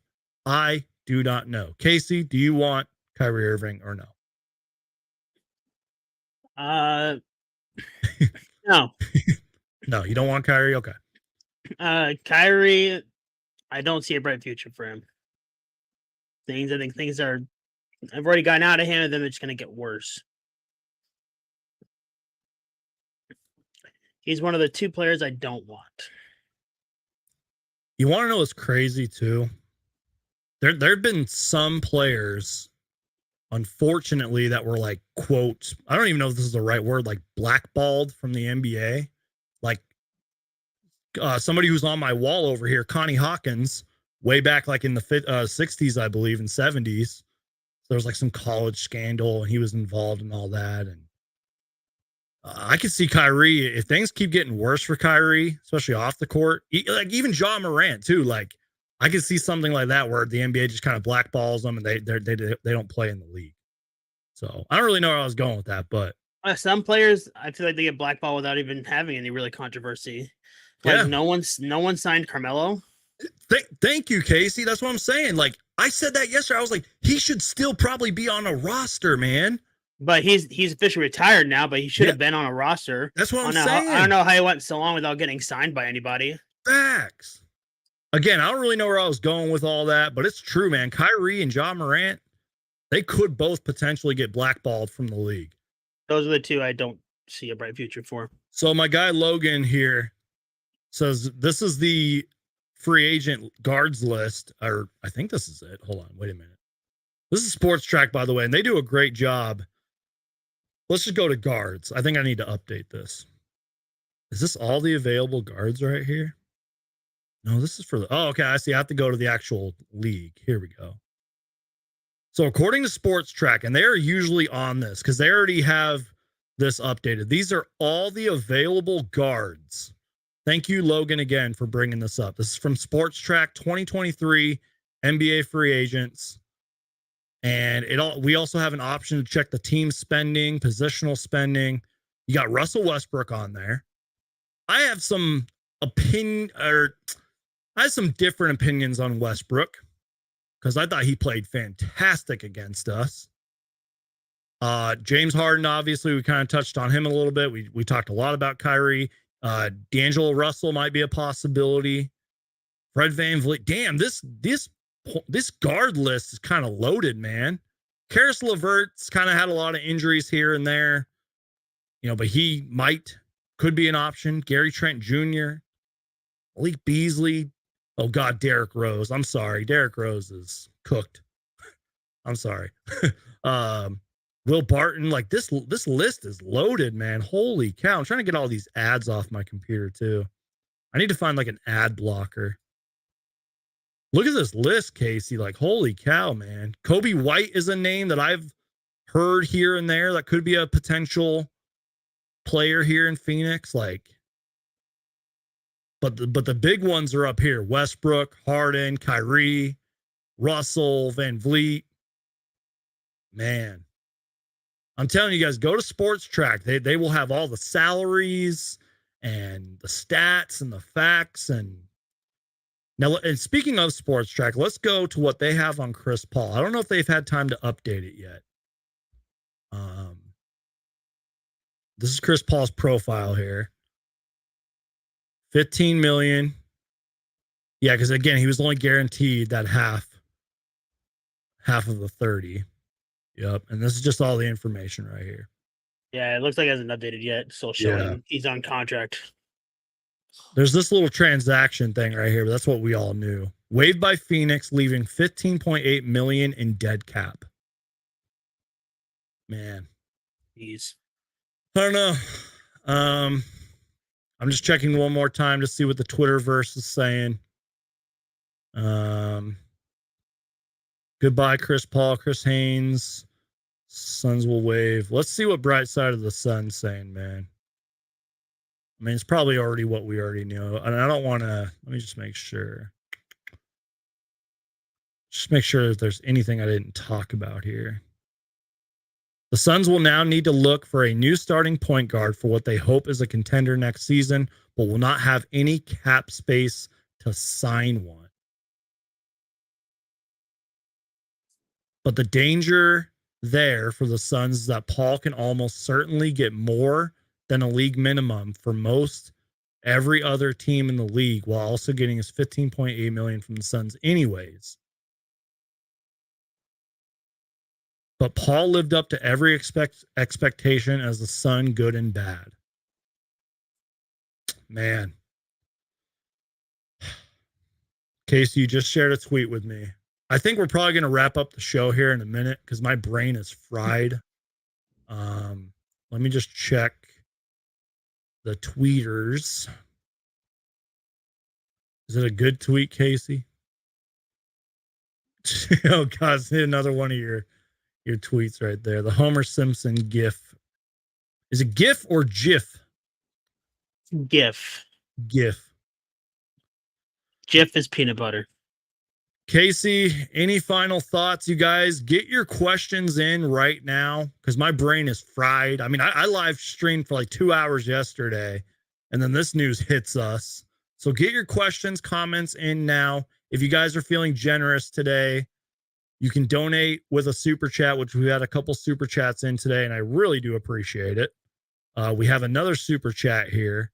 I do not know. Casey, do you want Kyrie Irving or no? No. No, you don't want Kyrie? Okay. Kyrie, I don't see a bright future for him. I think things are, I've already gotten out of hand, and then it's going to get worse. He's one of the two players I don't want. You want to know what's crazy too? There have been some players, unfortunately, that were like, quote, I don't even know if this is the right word, like blackballed from the NBA. Like somebody who's on my wall over here, Connie Hawkins, way back like in the 60s, I believe, and 70s. There was like some college scandal and he was involved in all that. And I could see Kyrie, if things keep getting worse for Kyrie, especially off the court, like even Ja Morant too. Like I could see something like that where the NBA just kind of blackballs them and they don't play in the league. So I don't really know where I was going with that, but some players, I feel like they get blackballed without even having any really controversy. Like yeah. no one signed Carmelo. Thank you, Casey. That's what I'm saying. Like I said that yesterday. I was like, he should still probably be on a roster, man. But he's officially retired now, but he should have been on a roster. That's what I'm saying. I don't know how he went so long without getting signed by anybody. Facts. Again, I don't really know where I was going with all that, but it's true, man. Kyrie and Ja Morant, they could both potentially get blackballed from the league. Those are the two I don't see a bright future for. So my guy Logan here says this is the free agent guards list, or I think this is it. Hold on, wait a minute. This is Sports Track, by the way, and they do a great job. Let's just go to guards. I think I need to update this. Is this all the available guards right here? No, this is for the. Oh, okay. I see. I have to go to the actual league. Here we go. So, according to Sports Track, and they are usually on this because they already have this updated. These are all the available guards. Thank you, Logan, again for bringing this up. This is from Sports Track 2023 NBA free agents. And we also have an option to check the team spending, positional spending. You got Russell Westbrook on there. I have some different opinions on Westbrook because I thought he played fantastic against us. James Harden, obviously, we kind of touched on him a little bit. We talked a lot about Kyrie. D'Angelo Russell might be a possibility. Fred VanVleet. Damn, this guard list is kind of loaded, man. Karis LeVert's kind of had a lot of injuries here and there, but he could be an option. Gary Trent Jr., Malik Beasley. Oh God, Derrick Rose. I'm sorry, Derrick Rose is cooked. I'm sorry. Will Barton. Like this list is loaded, man. Holy cow! I'm trying to get all these ads off my computer too. I need to find like an ad blocker. Look at this list, Casey. Like, holy cow, man. Kobe White is a name that I've heard here and there that could be a potential player here in Phoenix. Like, but the big ones are up here. Westbrook, Harden, Kyrie, Russell, VanVleet. Man. I'm telling you guys, go to Sports Track. They will have all the salaries and the stats and the facts. And now, and speaking of Sports Track, let's go to what they have on Chris Paul. I don't know if they've had time to update it yet. This is Chris Paul's profile here. 15 million. Yeah, because again, he was only guaranteed that half of the 30. Yep. And this is just all the information right here. Yeah, it looks like it hasn't updated yet. Still showing he's on contract. There's this little transaction thing right here, but that's what we all knew. Waived by Phoenix, leaving $15.8 million in dead cap. Man. Jeez. I don't know. I'm just checking one more time to see what the Twitterverse is saying. Goodbye, Chris Paul, Chris Haynes. Suns will waive. Let's see what Bright Side of the Sun's saying, man. I mean, it's probably already what we already knew. And I don't want to, let me just make sure. Just make sure that there's anything I didn't talk about here. The Suns will now need to look for a new starting point guard for what they hope is a contender next season, but will not have any cap space to sign one. But the danger there for the Suns is that Paul can almost certainly get more than a league minimum for most every other team in the league, while also getting his $15.8 million from the Suns anyways. But Paul lived up to every expectation as a Sun, good and bad. Man. Casey, you just shared a tweet with me. I think we're probably going to wrap up the show here in a minute because my brain is fried. Let me just check the tweeters. Is it a good tweet, Casey? Oh, God, see another one of your tweets right there. The Homer Simpson GIF. Is it GIF or GIF? GIF. GIF. GIF is peanut butter. Casey, any final thoughts, you guys? Get your questions in right now because my brain is fried. I mean, I live streamed for like 2 hours yesterday, and then this news hits us. So get your questions, comments in now. If you guys are feeling generous today, you can donate with a super chat, which we had a couple super chats in today, and I really do appreciate it. We have another super chat here.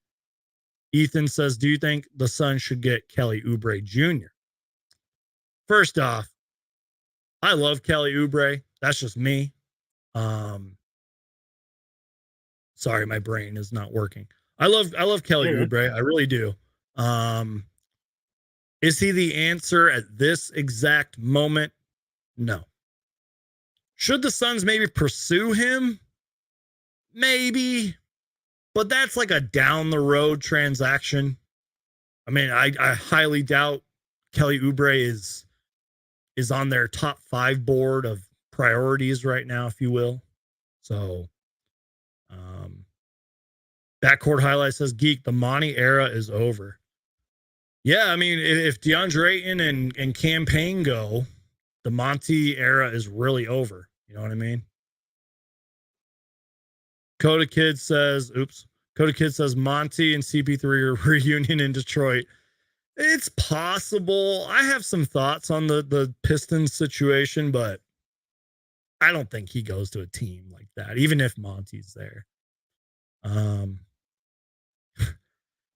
Ethan says, do you think the Suns should get Kelly Oubre Jr.? First off, I love Kelly Oubre. That's just me. Sorry, my brain is not working. I love Kelly Oubre. I really do. Is he the answer at this exact moment? No. Should the Suns maybe pursue him? Maybe. But that's like a down the road transaction. I mean, I highly doubt Kelly Oubre is on their top 5 board of priorities right now, if you will. So, backcourt highlight says, Geek, the Monty era is over. Yeah, I mean, if DeAndre Ayton and Cam Payne go, the Monty era is really over. You know what I mean? Coda Kid says Monty and CP3 are reunion in Detroit. It's possible. I have some thoughts on the Pistons situation, but I don't think he goes to a team like that, even if Monty's there.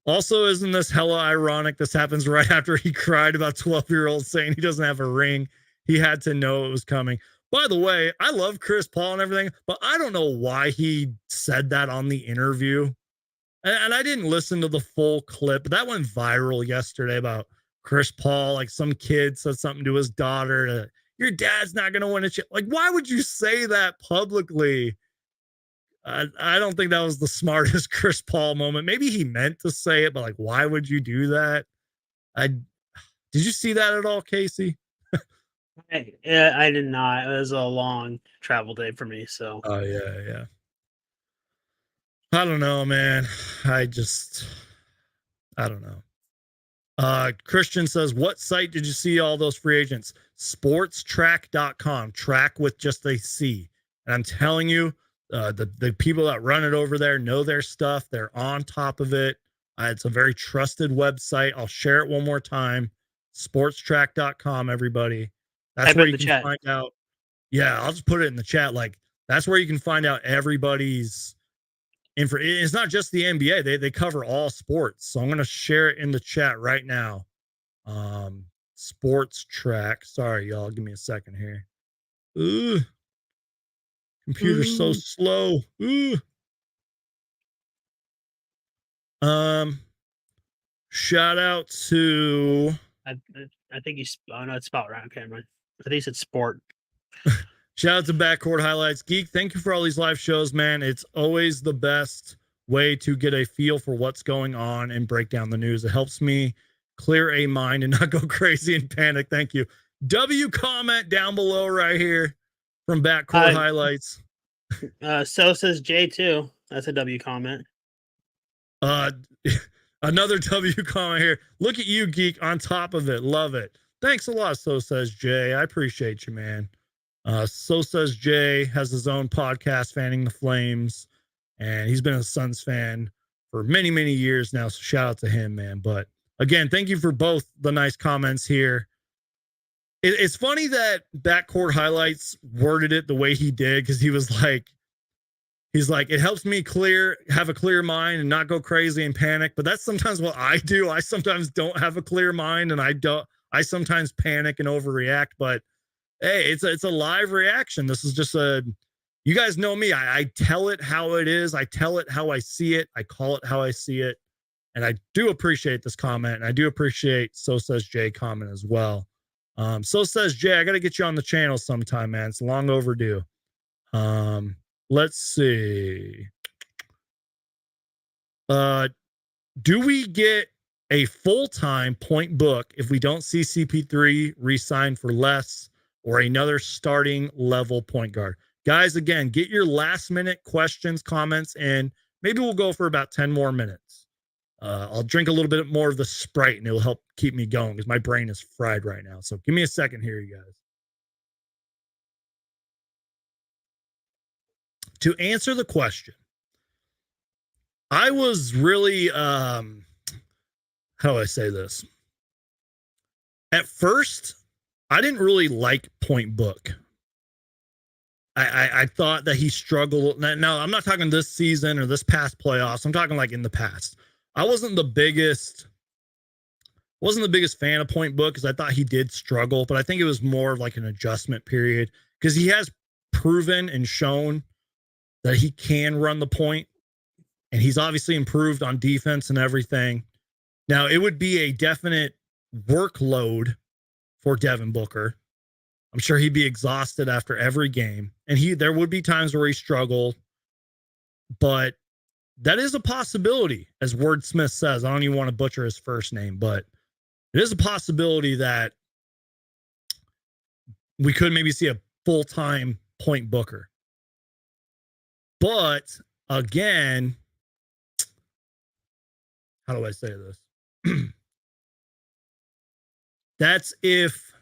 Also, isn't this hella ironic? This happens right after he cried about 12-year-olds saying he doesn't have a ring. He had to know it was coming. By the way, I love Chris Paul and everything, but I don't know why he said that on the interview. And I didn't listen to the full clip, but that went viral yesterday about Chris Paul. Like some kid said something to his daughter, your dad's not going to win a chip. Like, why would you say that publicly? I don't think that was the smartest Chris Paul moment. Maybe he meant to say it, but like, why would you do that? Did you see that at all, Casey? I did not. It was a long travel day for me. So. Oh yeah. I don't know, man. I don't know. Christian says, what site did you see all those free agents? Sportstrack.com. Track with just a C. And I'm telling you, the people that run it over there know their stuff. They're on top of it. It's a very trusted website. I'll share it one more time. Sportstrack.com, everybody. That's where you can find out. Yeah, I'll just put it in the chat. Like, that's where you can find out everybody's info. It's not just the NBA. They cover all sports. So I'm going to share it in the chat right now. Sports Track. Sorry, y'all. Give me a second here. Ooh. Computer's so slow. Ooh. Shout out to. I think he's. Oh no, it's spelled right. Okay, man. I think he said sport. Shout out to Backcourt Highlights. Geek, thank you for all these live shows, man. It's always the best way to get a feel for what's going on and break down the news. It helps me clear a mind and not go crazy and panic. Thank you. W comment down below right here from Backcourt Highlights. So says J too. That's a W comment. Another W comment here. Look at you, Geek, on top of it. Love it. Thanks a lot, so says Jay. I appreciate you, man. So says Jay has his own podcast, Fanning the Flames, and he's been a Suns fan for many, many years now. So shout out to him, man. But again, thank you for both the nice comments here. It's funny that Backcourt Highlights worded it the way he did, because he's like, it helps me have a clear mind and not go crazy and panic. But that's sometimes what I do. I sometimes don't have a clear mind, and I sometimes panic and overreact. But hey, it's a live reaction. This is just you guys know me. I tell it how it is. I tell it how I see it. I call it how I see it. And I do appreciate this comment. And I do appreciate So Says Jay comment as well. So Says Jay, I got to get you on the channel sometime, man. It's long overdue. Let's see. Do we get a full-time point book if we don't see CP3 re-sign for less, or another starting level point guard? Guys, again, get your last minute questions, comments, and maybe we'll go for about 10 more minutes. I'll drink a little bit more of the Sprite and it'll help keep me going because my brain is fried right now. So give me a second here, you guys. To answer the question, I was really, how do I say this? At first, I didn't really like Point Book. I thought that he struggled. Now, I'm not talking this season or this past playoffs. I'm talking like in the past. I wasn't the biggest fan of Point Book because I thought he did struggle, but I think it was more of like an adjustment period because he has proven and shown that he can run the point, and he's obviously improved on defense and everything. Now, it would be a definite workload for Devin Booker. I'm sure he'd be exhausted after every game, and there would be times where he struggled, but that is a possibility, as Wordsmith says. I don't even want to butcher his first name, but it is a possibility that we could maybe see a full-time point Booker. But again, how do I say this? That's if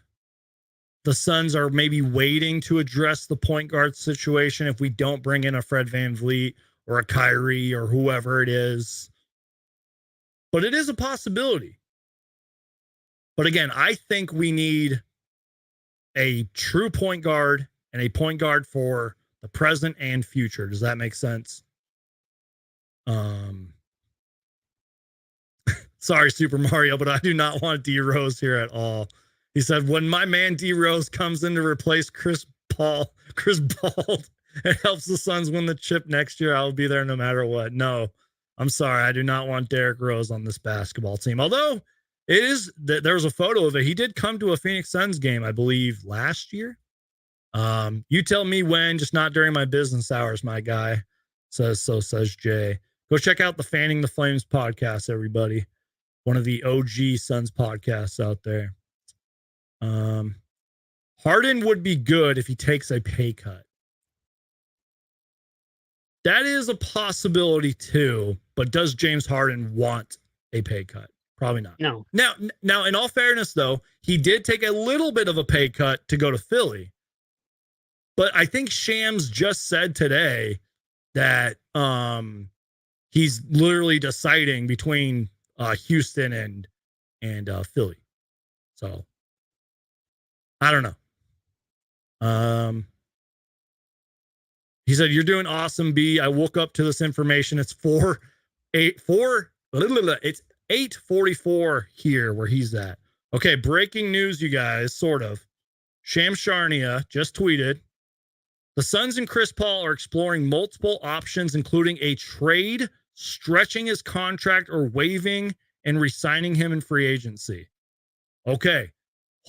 the Suns are maybe waiting to address the point guard situation if we don't bring in a Fred VanVleet or a Kyrie or whoever it is. But it is a possibility. But again, I think we need a true point guard and a point guard for the present and future. Does that make sense? Sorry, Super Mario, but I do not want D Rose here at all. He said, when my man D Rose comes in to replace Chris Bald, and helps the Suns win the chip next year, I'll be there no matter what. No, I'm sorry. I do not want Derrick Rose on this basketball team. Although there was a photo of it. He did come to a Phoenix Suns game, I believe, last year. You tell me when, just not during my business hours, my guy. Says Jay. Go check out the Fanning the Flames podcast, everybody. One of the OG Suns podcasts out there. Harden would be good if he takes a pay cut. That is a possibility too, but does James Harden want a pay cut? Probably not. No. Now, in all fairness, though, he did take a little bit of a pay cut to go to Philly. But I think Shams just said today that he's literally deciding between Houston and Philly. So I don't know. He said, "You're doing awesome, B. I woke up to this information. It's 8:44 here where he's at." Okay, breaking news, you guys, sort of. Shams Charania just tweeted, the Suns and Chris Paul are exploring multiple options, including a trade, stretching his contract, or waiving and re-signing him in free agency. Okay,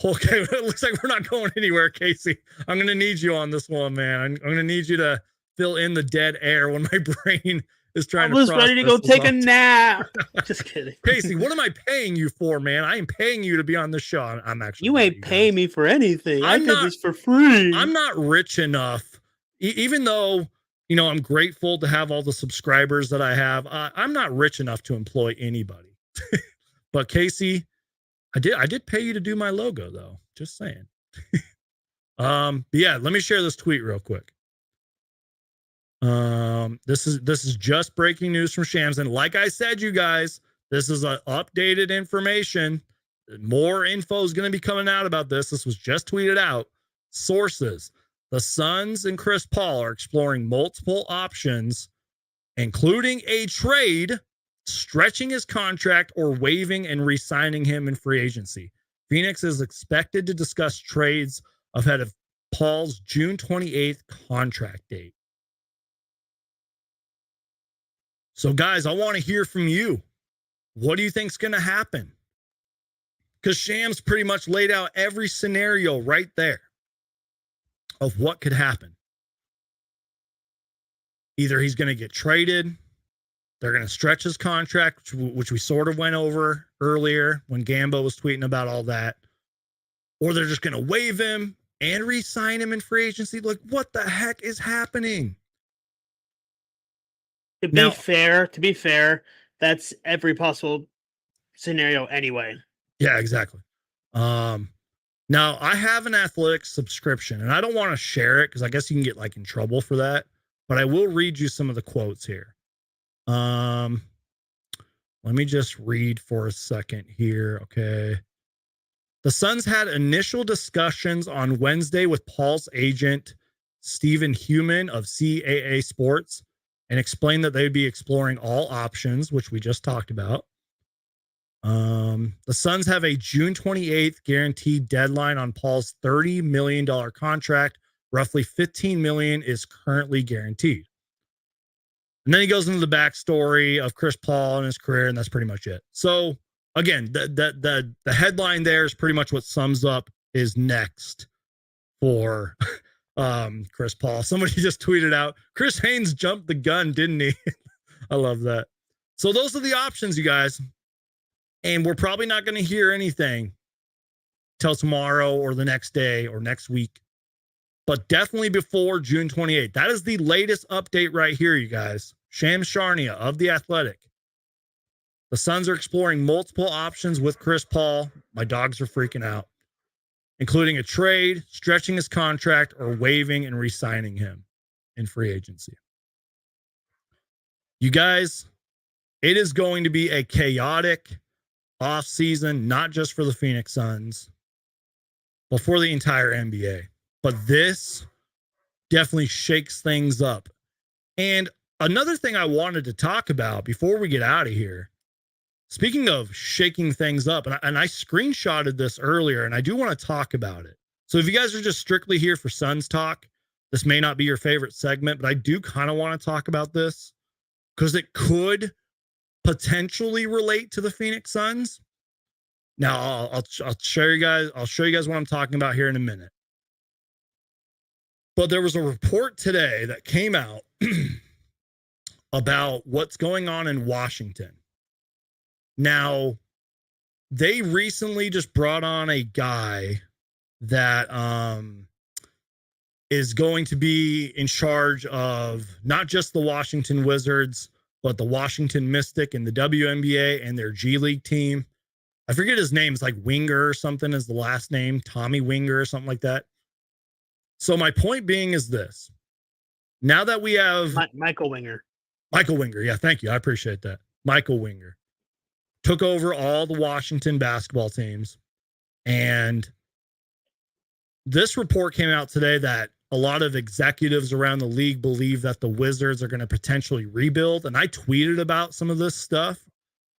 it looks like we're not going anywhere, Casey. I'm going to need you on this one, man. I'm going to need you to fill in the dead air when my brain is trying to process. I was ready to go take a nap. Just kidding. Casey, what am I paying you for, man? I am paying you to be on the show. I'm actually. You ain't paying me for anything. I did this for free. I'm not rich enough, even though, you know, I'm grateful to have all the subscribers that I have. I'm not rich enough to employ anybody. But Casey, I did pay you to do my logo, though. Just saying. But yeah, let me share this tweet real quick. This is just breaking news from Shams, and like I said, you guys, this is updated information. More info is going to be coming out about this. This was just tweeted out. Sources: the Suns and Chris Paul are exploring multiple options, including a trade, stretching his contract, or waiving and re-signing him in free agency. Phoenix is expected to discuss trades ahead of Paul's June 28th contract date. So, guys, I want to hear from you. What do you think's going to happen? Because Shams pretty much laid out every scenario right there of what could happen. Either he's going to get traded, they're going to stretch his contract, which we sort of went over earlier when Gambo was tweeting about all that, or they're just going to waive him and re-sign him in free agency. Like, what the heck is happening? To be fair, that's every possible scenario anyway. Yeah, exactly. Now I have an Athletics subscription, and I don't want to share it because I guess you can get like in trouble for that. But I will read you some of the quotes here. Let me just read for a second here. Okay. The Suns had initial discussions on Wednesday with Paul's agent, Stephen Heumann of CAA Sports, and explained that they'd be exploring all options, which we just talked about. The Suns have a June 28th guaranteed deadline on Paul's $30 million contract. Roughly $15 million is currently guaranteed. And then he goes into the backstory of Chris Paul and his career, and that's pretty much it. So again, the headline there is pretty much what sums up is next for Chris Paul. Somebody just tweeted out, Chris Haynes jumped the gun, didn't he? I love that. So those are the options, you guys. And we're probably not going to hear anything till tomorrow or the next day or next week, but definitely before June 28th. That is the latest update right here, you guys. Shams Charania of The Athletic. The Suns are exploring multiple options with Chris Paul. My dogs are freaking out, including a trade, stretching his contract, or waiving and re-signing him in free agency. You guys, it is going to be a chaotic offseason, not just for the Phoenix Suns, but for the entire NBA. But this definitely shakes things up. And another thing I wanted to talk about before we get out of here, speaking of shaking things up, and I screenshotted this earlier, and I do want to talk about it. So if you guys are just strictly here for Suns talk, this may not be your favorite segment, but I do kind of want to talk about this because it could potentially relate to the Phoenix Suns. Now I'll show you guys. I'll show you guys what I'm talking about here in a minute. But there was a report today that came out about what's going on in Washington. Now, they recently just brought on a guy that is going to be in charge of not just the Washington Wizards, but the Washington Mystic and the WNBA and their G League team. I forget his name. It's like Winger or something is the last name. Tommy Winger or something like that. So my point being is this. Now that we have... Michael Winger. Michael Winger. Yeah, thank you. I appreciate that. Michael Winger took over all the Washington basketball teams. And this report came out today that a lot of executives around the league believe that the Wizards are going to potentially rebuild. And I tweeted about some of this stuff.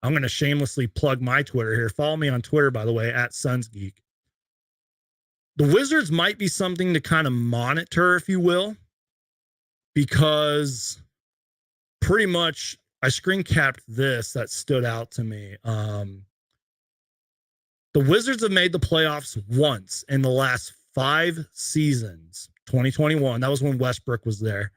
I'm going to shamelessly plug my Twitter here. Follow me on Twitter, by the way, at Suns Geek. The Wizards might be something to kind of monitor, if you will, because pretty much I screen capped this that stood out to me. The Wizards have made the playoffs once in the last 5 seasons. 2021, that was when Westbrook was there,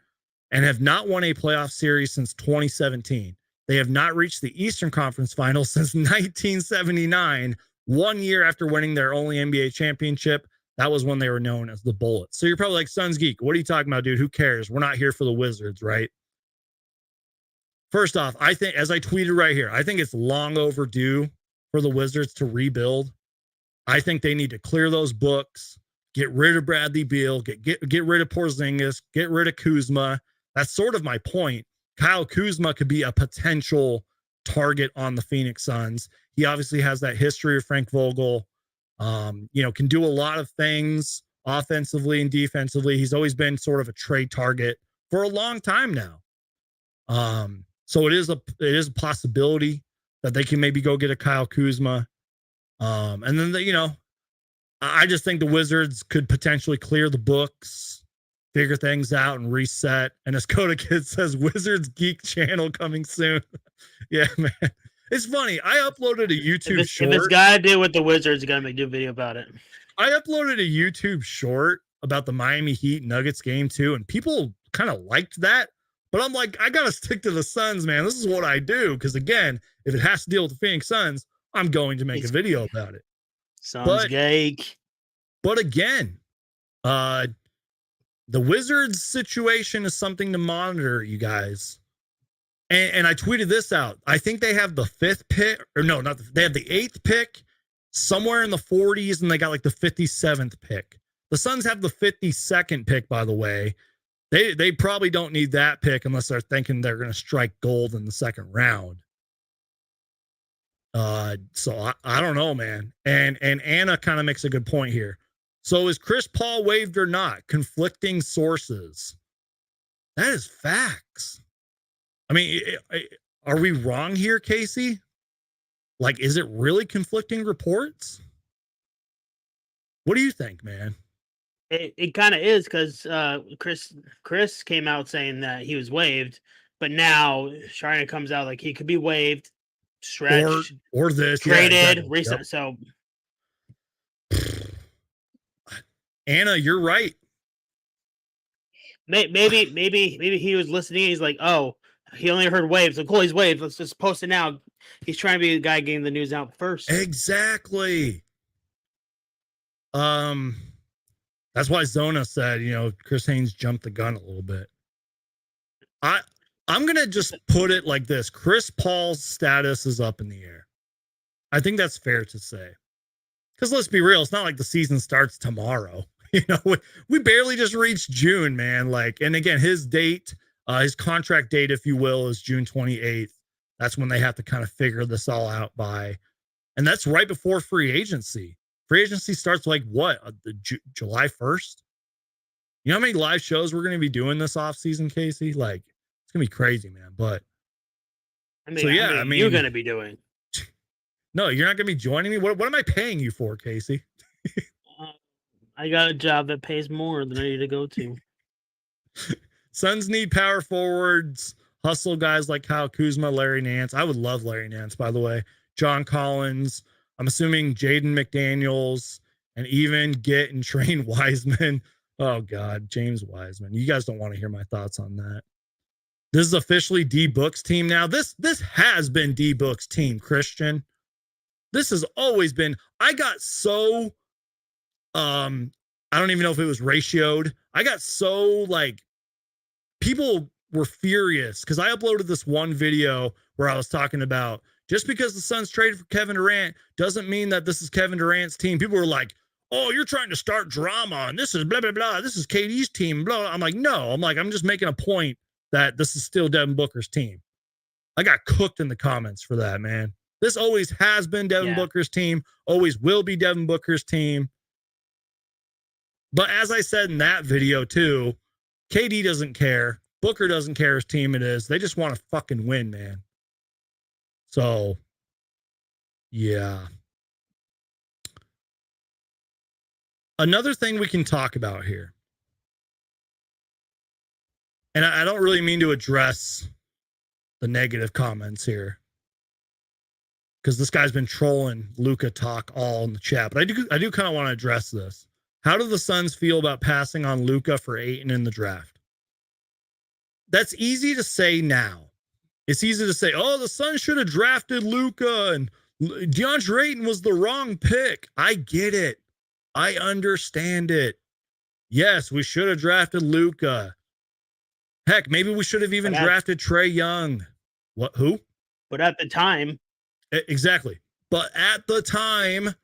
and have not won a playoff series since 2017. They have not reached the Eastern Conference Finals since 1979, 1 year after winning their only NBA championship. That was when they were known as the Bullets. So you're probably like, Suns Geek, what are you talking about, dude? Who cares? We're not here for the Wizards, right? First off, I think, as I tweeted right here, I think it's long overdue for the Wizards to rebuild. I think they need to clear those books, get rid of Bradley Beal, get rid of Porzingis, get rid of Kuzma. That's sort of my point. Kyle Kuzma could be a potential target on the Phoenix Suns. He obviously has that history of Frank Vogel. Can do a lot of things offensively and defensively. He's always been sort of a trade target for a long time now. So it is a possibility that they can maybe go get a Kyle Kuzma. And then, I just think the Wizards could potentially clear the books, figure things out, and reset. And as Coda Kid says, Wizards Geek channel coming soon. Yeah, man. It's funny. I uploaded a YouTube short. If this guy did with the Wizards, you got to make a video about it. I uploaded a YouTube short about the Miami Heat Nuggets game too, and people kind of liked that. But I'm like, I got to stick to the Suns, man. This is what I do. Because again, if it has to deal with the Phoenix Suns, I'm going to make a video about it. Suns Geek. But again, the Wizards situation is something to monitor, you guys. And I tweeted this out. I think they have the 5th pick, or no, not they have the 8th pick, somewhere in the 40s, and they got like the 57th pick. The Suns have the 52nd pick, by the way. They probably don't need that pick unless they're thinking they're going to strike gold in the second round. So I don't know, man. And Anna kind of makes a good point here. So is Chris Paul waived or not? Conflicting sources. That is facts. I mean, are we wrong here, Casey? Like, is it really conflicting reports? What do you think, man? It kind of is because Chris came out saying that he was waived, but now Charania comes out like he could be waived, stretched, or this traded, exactly. recent. Yep. So Anna, you're right. maybe he was listening. He's like, oh, he only heard waves. Like, cool, he's waves. Let's just post it now. He's trying to be the guy getting the news out first. Exactly. That's why Zona said, Chris Haynes jumped the gun a little bit. I'm gonna just put it like this: Chris Paul's status is up in the air. I think that's fair to say. Because let's be real, it's not like the season starts tomorrow. We barely just reached June, man. And again, his date, his contract date, if you will, is June 28th. That's when they have to kind of figure this all out by. And that's right before free agency. Free agency starts July 1st? You know how many live shows we're going to be doing this offseason, Casey? It's going to be crazy, man. But I mean, you're going to be doing. No, you're not going to be joining me. What am I paying you for, Casey? I got a job that pays more than I need to go to. Suns need power forwards, hustle guys like Kyle Kuzma, Larry Nance. I would love Larry Nance, by the way. John Collins. I'm assuming Jaden McDaniels, and even get and train Wiseman. Oh, God, James Wiseman. You guys don't want to hear my thoughts on that. This is officially D-Book's team now. This has been D-Book's team, Christian. This has always been. I got so, I don't even know if it was ratioed. I got so, people were furious because I uploaded this one video where I was talking about just because the Suns traded for Kevin Durant doesn't mean that this is Kevin Durant's team. People were like, oh, you're trying to start drama and this is blah, blah, blah. This is KD's team, blah. I'm like, no. I'm just making a point that this is still Devin Booker's team. I got cooked in the comments for that, man. This always has been Devin Booker's team, always will be Devin Booker's team. But as I said in that video too, KD doesn't care. Booker doesn't care whose team it is. They just want to fucking win, man. So, yeah. Another thing we can talk about here, and I don't really mean to address the negative comments here, because this guy's been trolling Luka talk all in the chat, but I do kind of want to address this. How do the Suns feel about passing on Luka for Ayton in the draft? That's easy to say now. It's easy to say, oh, the Suns should have drafted Luka and DeAndre Ayton was the wrong pick. I get it. I understand it. Yes, we should have drafted Luka. Heck, maybe we should have even drafted Trae Young. What? Who? But at the time. Exactly. But at the time,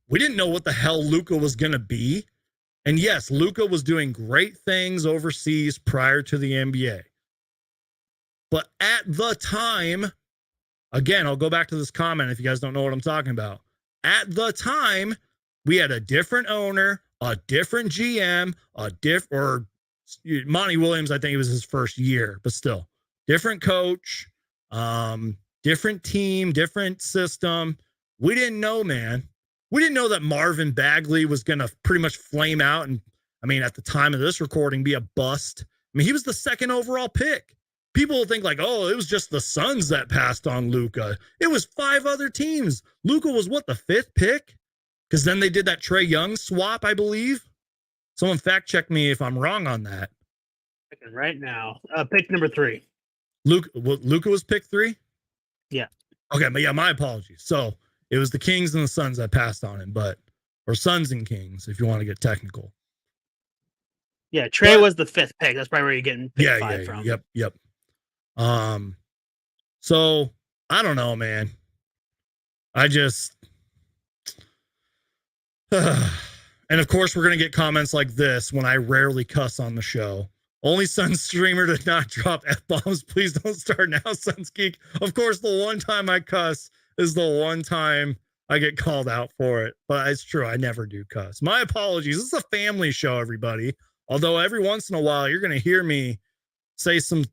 we didn't know what the hell Luka was going to be. And yes, Luka was doing great things overseas prior to the NBA. But at the time, again, I'll go back to this comment if you guys don't know what I'm talking about. At the time, we had a different owner, a different GM, or Monty Williams, I think it was his first year, but still, different coach, different team, different system. We didn't know, man. We didn't know that Marvin Bagley was going to pretty much flame out and, at the time of this recording, be a bust. He was the second overall pick. People will think oh, it was just the Suns that passed on Luka. It was 5 other teams. Luka was the 5th pick? Because then they did that Trae Young swap, I believe. Someone fact check me if I'm wrong on that. Right now, pick number 3. Luka was pick 3? Yeah. Okay, but yeah, my apologies. So it was the Kings and the Suns that passed on him, or Suns and Kings, if you want to get technical. Yeah, Trae was the 5th pick. That's probably where you're getting pick 5 from. Yep. So I don't know, man. I just and of course we're gonna get comments like this when I rarely cuss on the show. Only Suns streamer to not drop F-bombs. Please don't start now, Suns Geek. Of course, the one time I cuss is the one time I get called out for it. But it's true, I never do cuss. My apologies. This is a family show, everybody. Although every once in a while you're gonna hear me say some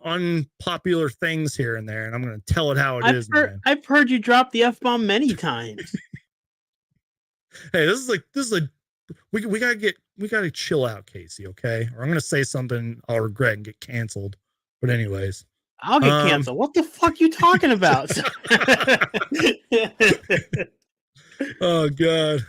unpopular things here and there, and I'm going to tell it how it is, man. I've heard you drop the F-bomb many times. Hey, this is we gotta chill out, Casey, okay? Or I'm going to say something I'll regret and get canceled. But anyways, I'll get Um, canceled. What the fuck you talking about? Oh god.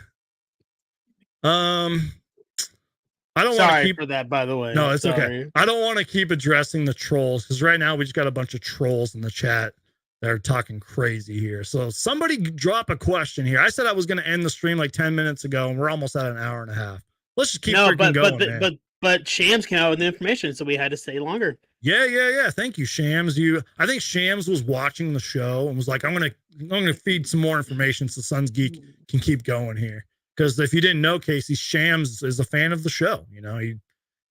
I don't want to Sorry keep. for that, by the way. No, it's okay. Sorry. I don't want to keep addressing the trolls because right now we just got a bunch of trolls in the chat that are talking crazy here. So somebody drop a question here. I said I was going to end the stream like 10 minutes ago, and we're almost at an hour and a half. Let's just keep freaking going, man. But Shams came out with the information, so we had to stay longer. Yeah. Thank you, Shams. I think Shams was watching the show and was like, I'm gonna feed some more information so Sons Geek can keep going here. Because if you didn't know, Casey, Shams is a fan of the show. You know,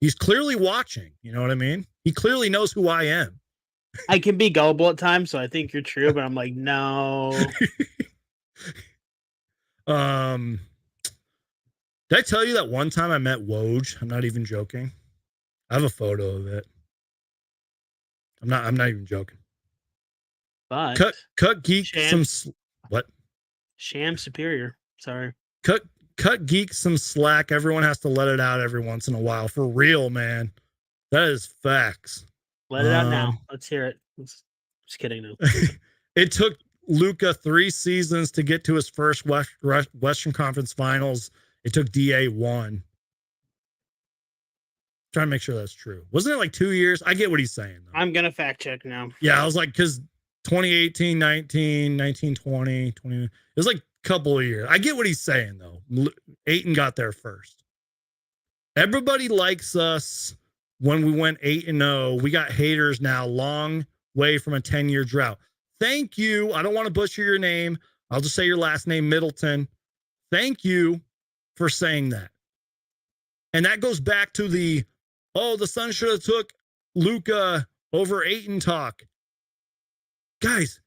he's clearly watching. You know what I mean? He clearly knows who I am. I can be gullible at times, so I think you're true, but I'm like, no. Did I tell you that one time I met Woj? I'm not even joking. I have a photo of it. I'm not even joking. But cut Geek Sham, what? Sham superior. Sorry. Cut Geek some slack. Everyone has to let it out every once in a while. For real, man. That is facts. Let it out now. Let's hear it. Just kidding. No. It took Luka 3 seasons to get to his first Western Conference Finals. It took DA 1. Trying to make sure that's true. Wasn't it like 2 years? I get what he's saying, though. I'm gonna fact check now. Yeah, I was like, because 2018, 19, 19, 20, 20. It was like a couple of years. I get what he's saying, though. Ayton got there first. Everybody likes us when we went 8-0. We got haters now, long way from a 10-year drought. Thank you. I don't want to butcher your name. I'll just say your last name, Middleton. Thank you for saying that. And that goes back to the Suns should have took Luka over Ayton talk. Guys,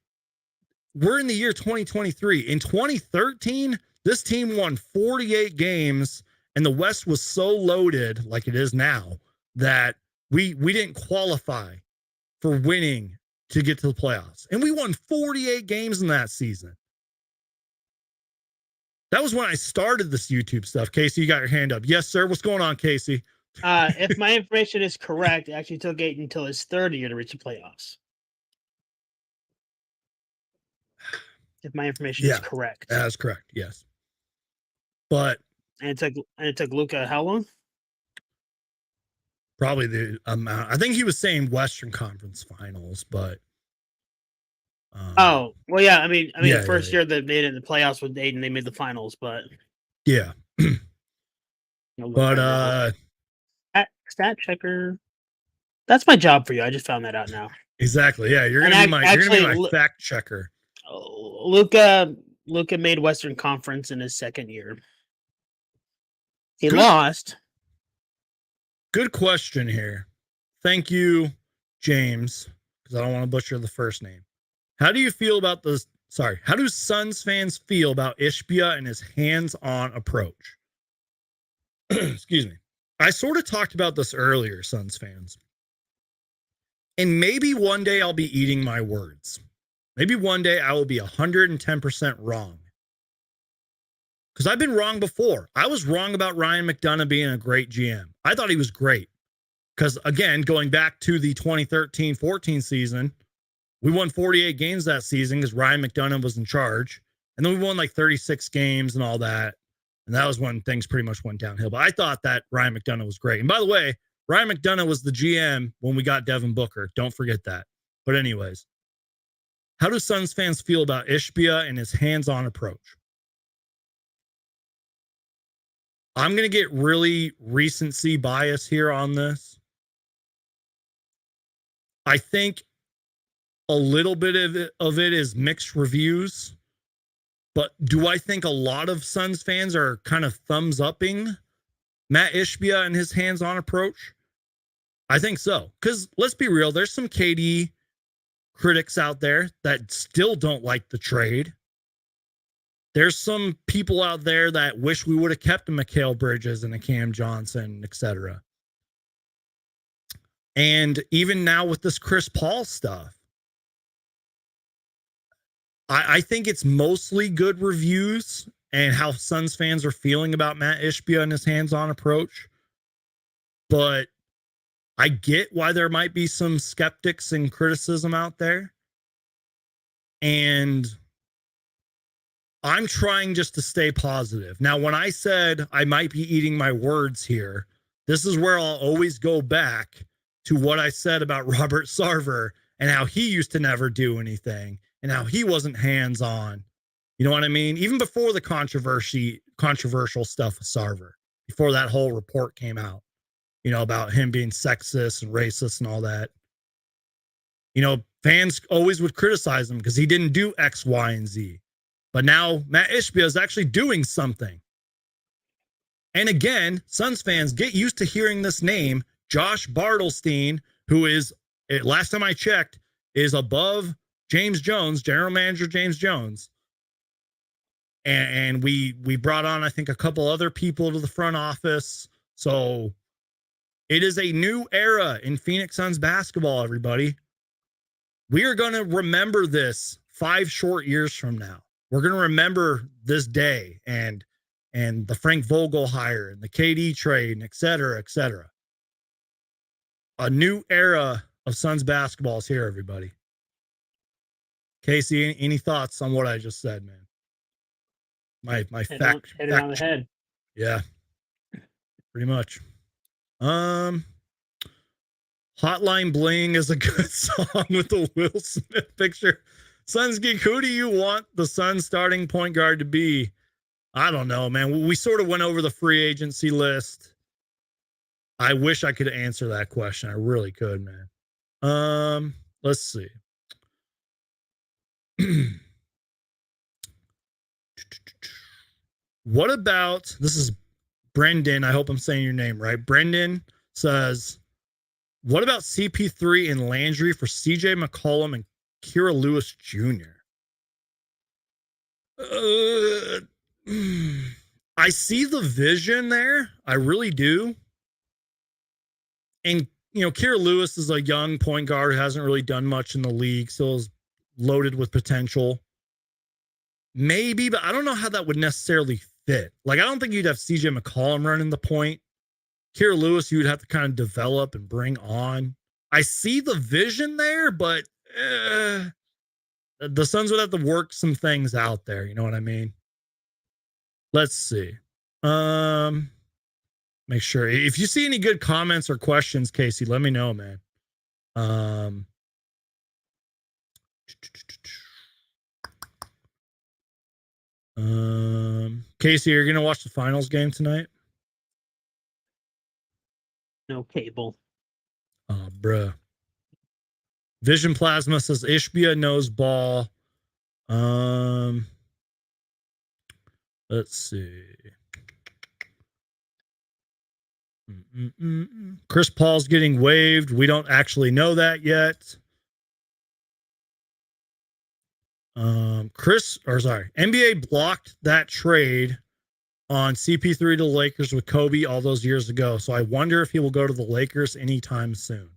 we're in the year 2023. In 2013, this team won 48 games, and the West was so loaded, like it is now, that we didn't qualify for winning to get to the playoffs. And we won 48 games in that season. That was when I started this YouTube stuff. Casey, you got your hand up. Yes, sir. What's going on, Casey? If my information is correct, it actually took Ayton until his third year to reach the playoffs. If my information is correct. That is correct, yes. But it took Luka how long? Probably the amount. I think he was saying Western Conference Finals, but well, yeah. I mean, the first year that they made it in the playoffs with Ayton, they made the finals, but yeah. But stat checker. That's my job for you. I just found that out now. Exactly. Yeah, you're gonna be my fact checker. Luka made Western Conference in his second year. He lost. Good question here. Thank you, James, because I don't want to butcher the first name. How do you feel about this? Sorry. How do Suns fans feel about Ishbia and his hands-on approach? Excuse me. I sort of talked about this earlier, Suns fans. And maybe one day I'll be eating my words. Maybe one day I will be 110% wrong. Because I've been wrong before. I was wrong about Ryan McDonough being a great GM. I thought he was great. Because, again, going back to the 2013-14 season, we won 48 games that season because Ryan McDonough was in charge. And then we won like 36 games and all that. And that was when things pretty much went downhill. But I thought that Ryan McDonough was great. And by the way, Ryan McDonough was the GM when we got Devin Booker. Don't forget that. But anyways, how do Suns fans feel about Ishbia and his hands-on approach? I'm going to get really recency bias here on this. I think a little bit of it is mixed reviews. But do I think a lot of Suns fans are kind of thumbs-upping Matt Ishbia and his hands-on approach? I think so. Because let's be real, there's some KD critics out there that still don't like the trade. There's some people out there that wish we would have kept a Mikal Bridges and a Cam Johnson, etc. And even now with this Chris Paul stuff, I think it's mostly good reviews and how Suns fans are feeling about Matt Ishbia and his hands-on approach. But I get why there might be some skeptics and criticism out there. And I'm trying just to stay positive. Now, when I said I might be eating my words here, this is where I'll always go back to what I said about Robert Sarver and how he used to never do anything and how he wasn't hands-on. You know what I mean? Even before the controversial stuff with Sarver, before that whole report came out, you know, about him being sexist and racist and all that. You know, fans always would criticize him because he didn't do X, Y, and Z. But now Matt Ishbia is actually doing something. And again, Suns fans, get used to hearing this name, Josh Bartelstein, who is, last time I checked, is above James Jones, general manager James Jones. And we brought on, I think, a couple other people to the front office. So it is a new era in Phoenix Suns basketball, everybody. We are going to remember this 5 short years from now. We're going to remember this day and the Frank Vogel hire and the KD trade and et cetera, et cetera. A new era of Suns basketball is here, everybody. Casey, any thoughts on what I just said, man? My Hit fact it on the head. Yeah, pretty much. Hotline Bling is a good song with the Will Smith picture. Suns Geek, who do you want the Suns starting point guard to be? I don't know, man. We sort of went over the free agency list. I wish I could answer that question. I really could, man. Let's see. What about, this is Brendan. I hope I'm saying your name right. Brendan says, what about CP3 and Landry for CJ McCollum and Kira Lewis Jr.? I see the vision there. I really do. And, you know, Kira Lewis is a young point guard who hasn't really done much in the league, still is loaded with potential. Maybe, but I don't know how that would necessarily fit. Like, I don't think you'd have CJ McCollum running the point. Kira Lewis, you would have to kind of develop and bring on. I see the vision there, but the Suns would have to work some things out there. You know what I mean? Let's see. Make sure if you see any good comments or questions, Casey, let me know, man. Casey, you're gonna watch the finals game tonight? No cable. Oh, bruh. Vision Plasma says Ishbia knows ball. Let's see. Chris Paul's getting waived. We don't actually know that yet. NBA blocked that trade on CP3 to the Lakers with Kobe all those years ago. So I wonder if he will go to the Lakers anytime soon.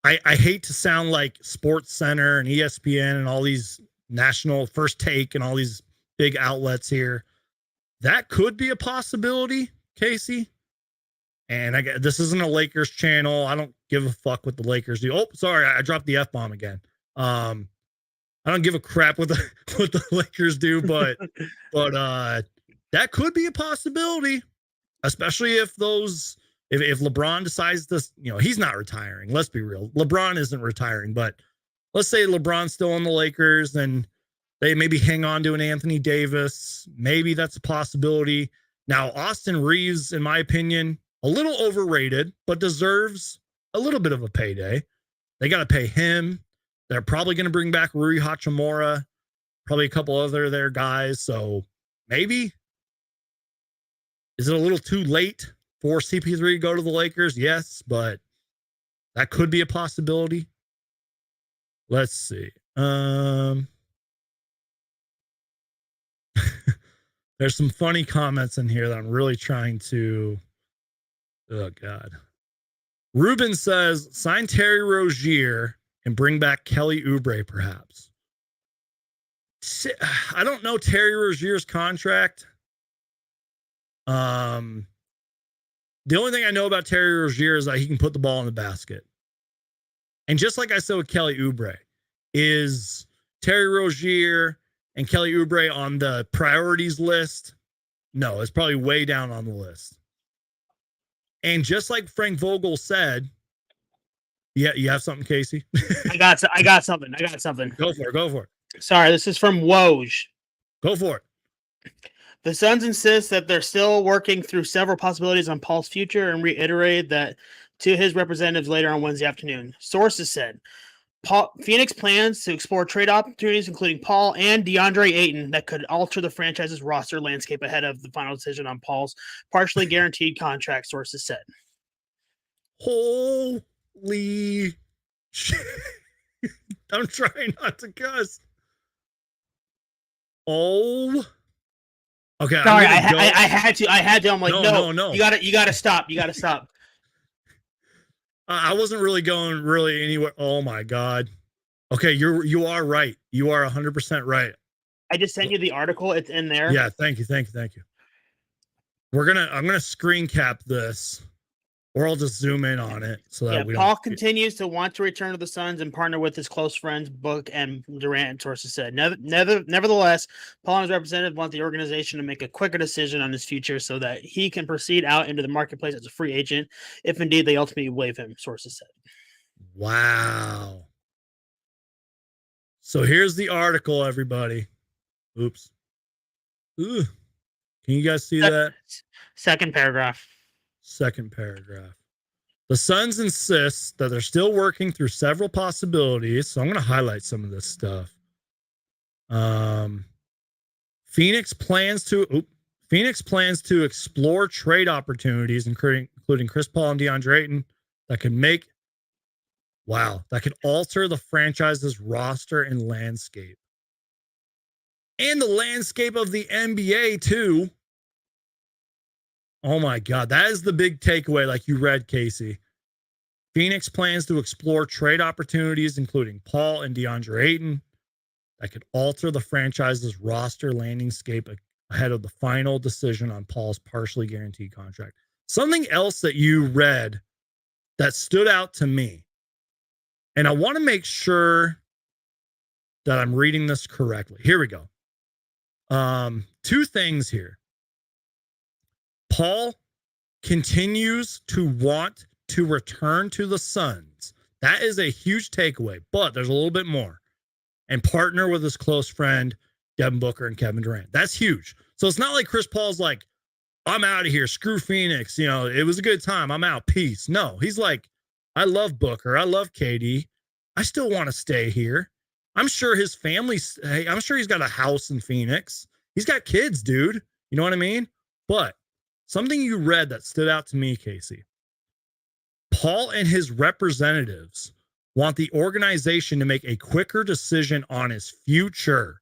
I hate to sound like Sports Center and ESPN and all these national First Take and all these big outlets here. That could be a possibility, Casey. And this isn't a Lakers channel. I don't give a fuck what the Lakers do. Oh, sorry, I dropped the F-bomb again. I don't give a crap what the Lakers do, but that could be a possibility, especially if LeBron decides to, you know, he's not retiring. Let's be real. LeBron isn't retiring, but let's say LeBron's still on the Lakers and they maybe hang on to an Anthony Davis. Maybe that's a possibility. Now, Austin Reeves, in my opinion, a little overrated, but deserves a little bit of a payday. They got to pay him. They're probably going to bring back Rui Hachimura, probably a couple other their guys. So maybe, is it a little too late for CP3 to go to the Lakers? Yes, but that could be a possibility. Let's see. There's some funny comments in here that I'm really trying to. Oh, God. Ruben says, sign Terry Rozier and bring back Kelly Oubre, perhaps. I don't know Terry Rozier's contract. The The only thing I know about Terry Rozier is that he can put the ball in the basket. And just like I said with Kelly Oubre, is Terry Rozier and Kelly Oubre on the priorities list? No, it's probably way down on the list. And just like Frank Vogel said, yeah, you have something, Casey? I got something. Go for it. Sorry, this is from Woj. Go for it. The Suns insist that they're still working through several possibilities on Paul's future and reiterated that to his representatives later on Wednesday afternoon. Sources said Phoenix plans to explore trade opportunities, including Paul and DeAndre Ayton, that could alter the franchise's roster landscape ahead of the final decision on Paul's partially guaranteed contract, sources said. Holy shit. I'm trying not to cuss. Oh. Okay. Sorry, I had to. I'm like, no. You gotta stop. I wasn't really going really anywhere. Oh my God. Okay, you are right. You are 100% right. I just sent you the article. It's in there. Yeah, thank you. I'm gonna screen cap this, or I'll just zoom in on it so that Paul continues to want to return to the Suns and partner with his close friends Book and Durant, sources said. Nevertheless, Paul and his representative want the organization to make a quicker decision on his future so that he can proceed out into the marketplace as a free agent, if indeed they ultimately waive him, sources said. Wow. So here's the article, everybody. Oops. Ooh. Can you guys see that? Second paragraph. The Suns insist that they're still working through several possibilities. So I'm going to highlight some of this stuff. Phoenix plans to explore trade opportunities, including Chris Paul and DeAndre Ayton, that could alter the franchise's roster and landscape. And the landscape of the NBA, too. Oh, my God. That is the big takeaway, like you read, Casey. Phoenix plans to explore trade opportunities, including Paul and DeAndre Ayton, that could alter the franchise's roster landscape ahead of the final decision on Paul's partially guaranteed contract. Something else that you read that stood out to me, and I want to make sure that I'm reading this correctly. Here we go. Two things here. Paul continues to want to return to the Suns. That is a huge takeaway, but there's a little bit more. And partner with his close friend, Devin Booker and Kevin Durant. That's huge. So it's not like Chris Paul's like, I'm out of here. Screw Phoenix. It was a good time. I'm out. Peace. No, he's like, I love Booker. I love KD. I still want to stay here. I'm sure his family's, I'm sure he's got a house in Phoenix. He's got kids, dude. You know what I mean? But something you read that stood out to me, Casey. Paul and his representatives want the organization to make a quicker decision on his future.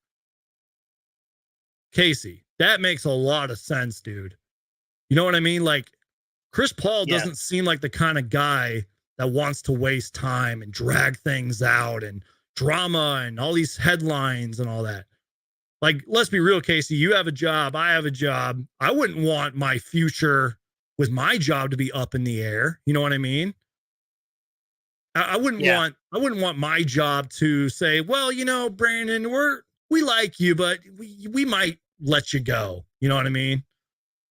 Casey, that makes a lot of sense, dude. You know what I mean? Like, Chris Paul doesn't seem like the kind of guy that wants to waste time and drag things out and drama and all these headlines and all that. Like, let's be real, Casey. You have a job. I have a job. I wouldn't want my future with my job to be up in the air. You know what I mean? I wouldn't want my job to say, well, Brandon, we like you, but we might let you go. You know what I mean?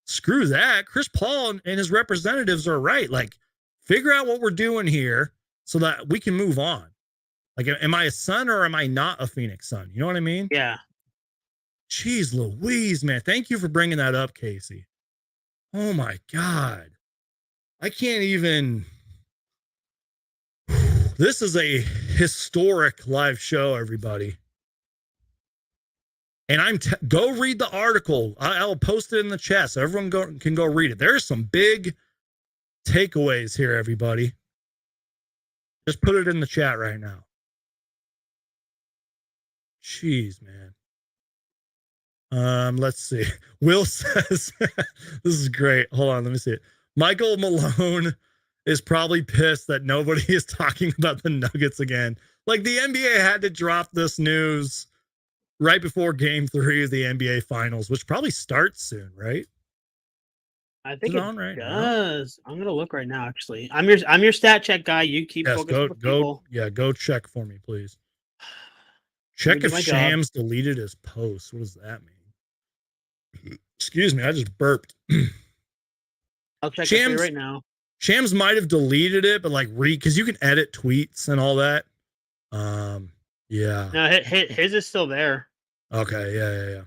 Screw that. Chris Paul and his representatives are right. Like, figure out what we're doing here so that we can move on. Like, am I a Sun or am I not a Phoenix Sun? You know what I mean? Yeah. Jeez Louise, man. Thank you for bringing that up, Casey. Oh, my God. I can't even. This is a historic live show, everybody. And go read the article. I'll post it in the chat so everyone can go read it. There's some big takeaways here, everybody. Just put it in the chat right now. Jeez, man. Let's see. Will says, this is great. Hold on, let me see it. Michael Malone is probably pissed that nobody is talking about the Nuggets again. Like, the NBA had to drop this news right before Game 3 of the NBA Finals, which probably starts soon, right? I think Is it it on right now? does. I'm gonna look right now. Actually, I'm your stat check guy. You keep Yes, focusing go with people. go check for me, please. Let me Check do if my job. Shams deleted his post. What does that mean? Excuse me, I just burped. I'll check it for you Shams right now. Shams might have deleted it, but like because you can edit tweets and all that. Yeah. No, his is still there. Okay, yeah.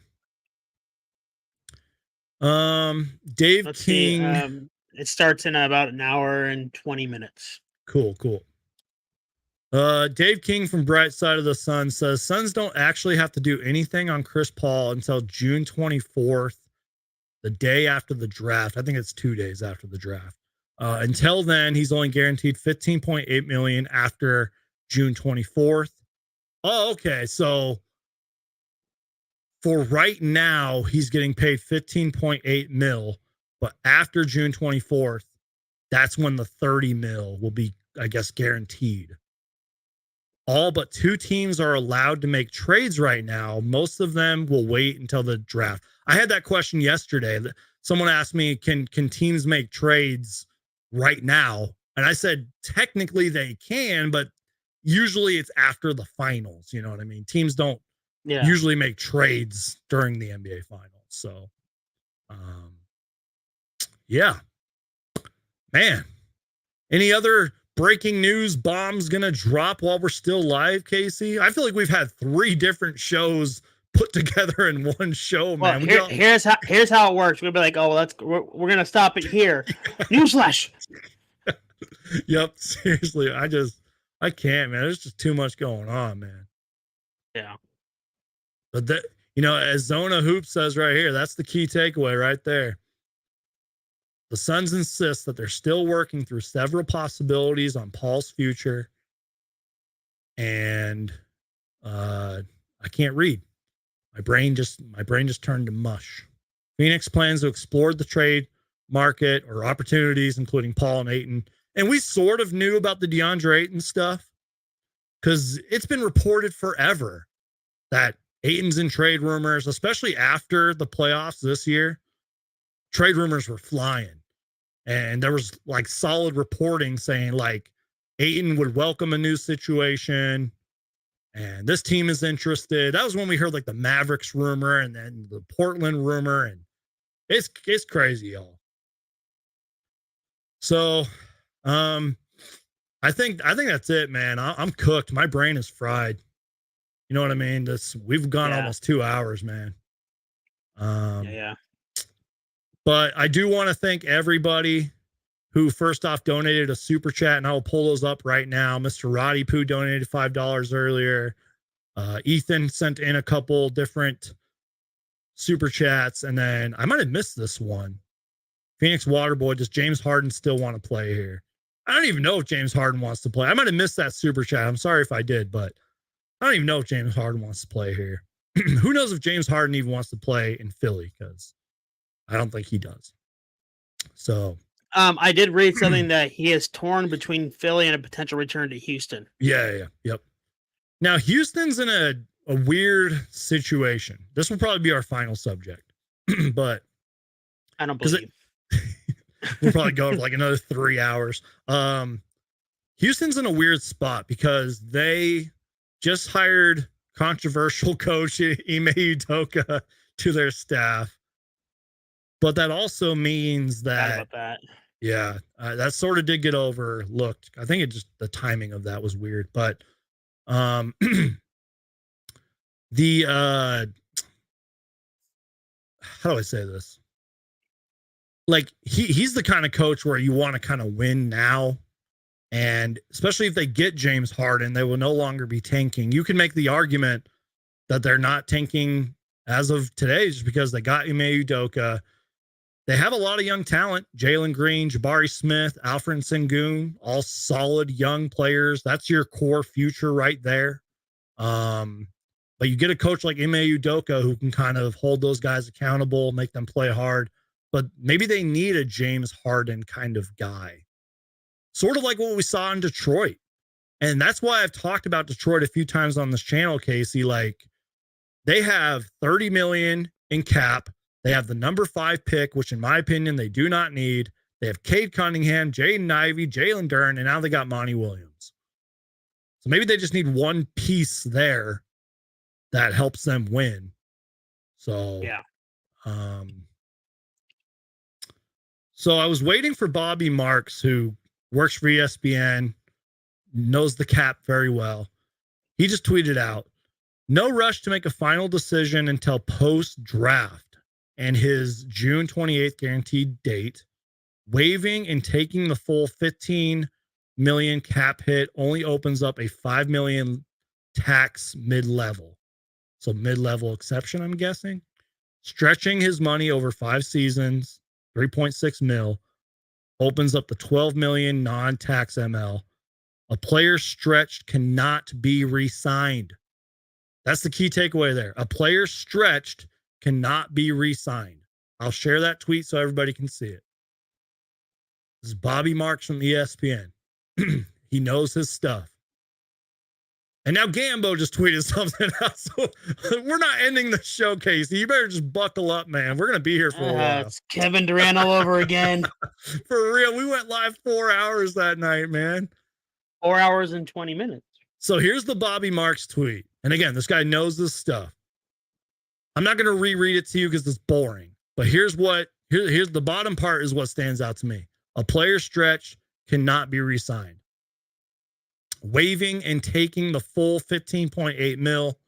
Dave Let's King. see. It starts in about an hour and 20 minutes. Cool. Dave King from Bright Side of the Sun says Suns don't actually have to do anything on Chris Paul until June 24th, the day after the draft. I think it's 2 days after the draft. Until then, he's only guaranteed $15.8 million after June 24th. Oh, okay. So for right now, he's getting paid 15.8 mil, but after June 24th, that's when the 30 mil will be, I guess, guaranteed. All but 2 teams are allowed to make trades right now. Most of them will wait until the draft. I had that question yesterday. Someone asked me, can teams make trades right now? And I said, technically they can, but usually it's after the finals. You know what I mean? Teams don't usually make trades during the NBA finals. So, yeah, man. Any other breaking news bombs gonna drop while we're still live, Casey? I feel like we've had 3 different shows put together in one show, man. Well, here's how it works. We'll be like, oh, well, we're gonna stop it here. Newsflash. Yep, seriously, I can't, man. There's just too much going on, man. Yeah. But that, as Zona Hoop says right here, that's the key takeaway right there. The Suns insist that they're still working through several possibilities on Paul's future. And I can't read. My brain just turned to mush. Phoenix plans to explore the trade market or opportunities, including Paul and Ayton. And we sort of knew about the DeAndre Ayton stuff because it's been reported forever that Ayton's in trade rumors, especially after the playoffs this year. Trade rumors were flying. And there was like solid reporting saying like Ayton would welcome a new situation and this team is interested. That was when we heard like the Mavericks rumor and then the Portland rumor, and it's crazy, y'all. So I think that's it, man. I'm cooked. My brain is fried. You know what I mean? We've gone almost 2 hours, man. Yeah. But I do want to thank everybody who first off donated a super chat, and I will pull those up right now. Mr. Roddy Poo donated $5 earlier. Ethan sent in a couple different super chats, and then I might have missed this one. Phoenix Waterboy, does James Harden still want to play here? I don't even know if James Harden wants to play. I might have missed that super chat. I'm sorry if I did, but I don't even know if James Harden wants to play here. Who knows if James Harden even wants to play in Philly, because I don't think he does. So I did read something that he is torn between Philly and a potential return to Houston. Yep. Now Houston's in a weird situation. This will probably be our final subject, but I don't believe we'll probably go for like another 3 hours. Houston's in a weird spot because they just hired controversial coach Ime Udoka to their staff. But that also means that, that sort of did get overlooked. I think the timing of that was weird. But how do I say this? Like he's the kind of coach where you want to kind of win now. And especially if they get James Harden, they will no longer be tanking. You can make the argument that they're not tanking as of today just because they got Ime Udoka. They have a lot of young talent. Jalen Green, Jabari Smith, Alfred Sengun, all solid young players. That's your core future right there. But you get a coach like Ime Udoka who can kind of hold those guys accountable, make them play hard. But maybe they need a James Harden kind of guy. Sort of like what we saw in Detroit. And that's why I've talked about Detroit a few times on this channel, Casey. Like, they have $30 million in cap. They have the number 5 pick, which in my opinion, they do not need. They have Cade Cunningham, Jaden Ivey, Jalen Duren, and now they got Monty Williams. So maybe they just need one piece there that helps them win. So, Yeah. So I was waiting for Bobby Marks, who works for ESPN, knows the cap very well. He just tweeted out, no rush to make a final decision until post-draft and his June 28th guaranteed date. Waiving and taking the full 15 million cap hit only opens up a 5 million tax mid-level. So mid-level exception, I'm guessing. Stretching his money over 5 seasons, 3.6 mil, opens up the 12 million non-tax ML. A player stretched cannot be re-signed. That's the key takeaway there. A player stretched cannot be re-signed. I'll share that tweet so everybody can see it. This is Bobby Marks from ESPN. He knows his stuff. And now Gambo just tweeted something else. So we're not ending the show, Casey. You better just buckle up, man. We're going to be here for a while. It's Kevin Durant all over again. For real. We went live 4 hours that night, man. 4 hours and 20 minutes. So here's the Bobby Marks tweet. And again, this guy knows this stuff. I'm not going to reread it to you because it's boring. But here's the bottom part is what stands out to me. A player stretch cannot be re-signed. Waiving and taking the full 15.8 mil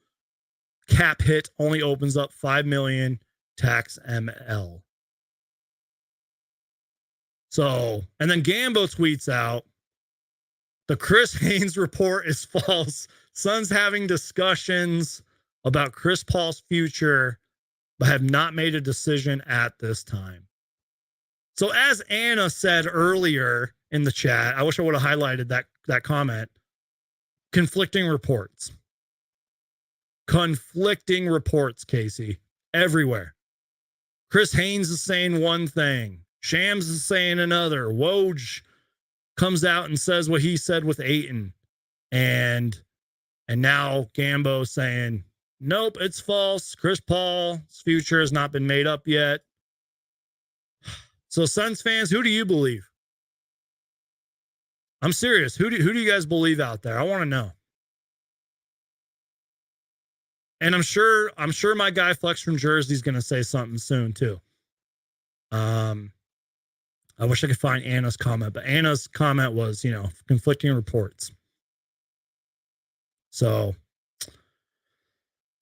cap hit only opens up 5 million tax ML. So, and then Gambo tweets out, the Chris Haynes report is false. Suns having discussions about Chris Paul's future, but have not made a decision at this time. So as Anna said earlier in the chat, I wish I would have highlighted that comment. Conflicting reports. Conflicting reports, Casey. Everywhere. Chris Haynes is saying one thing. Shams is saying another. Woj comes out and says what he said with Ayton. And now Gambo saying, nope, it's false. Chris Paul's future has not been made up yet. So Suns fans, who do you believe? I'm serious. Who do you guys believe out there? I want to know. And I'm sure my guy Flex from Jersey is going to say something soon too. I wish I could find Anna's comment, but Anna's comment was, conflicting reports. So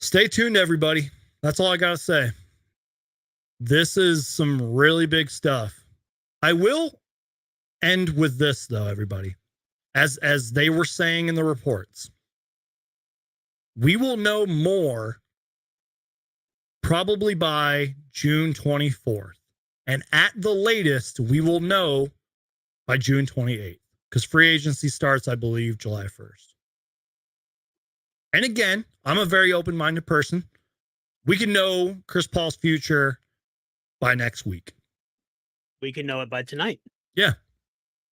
stay tuned, everybody. That's all I got to say. This is some really big stuff. I will end with this, though, everybody. As they were saying in the reports, we will know more probably by June 24th. And at the latest, we will know by June 28th. Because free agency starts, I believe, July 1st. And again, I'm a very open-minded person. We can know Chris Paul's future by next week. We can know it by tonight. Yeah.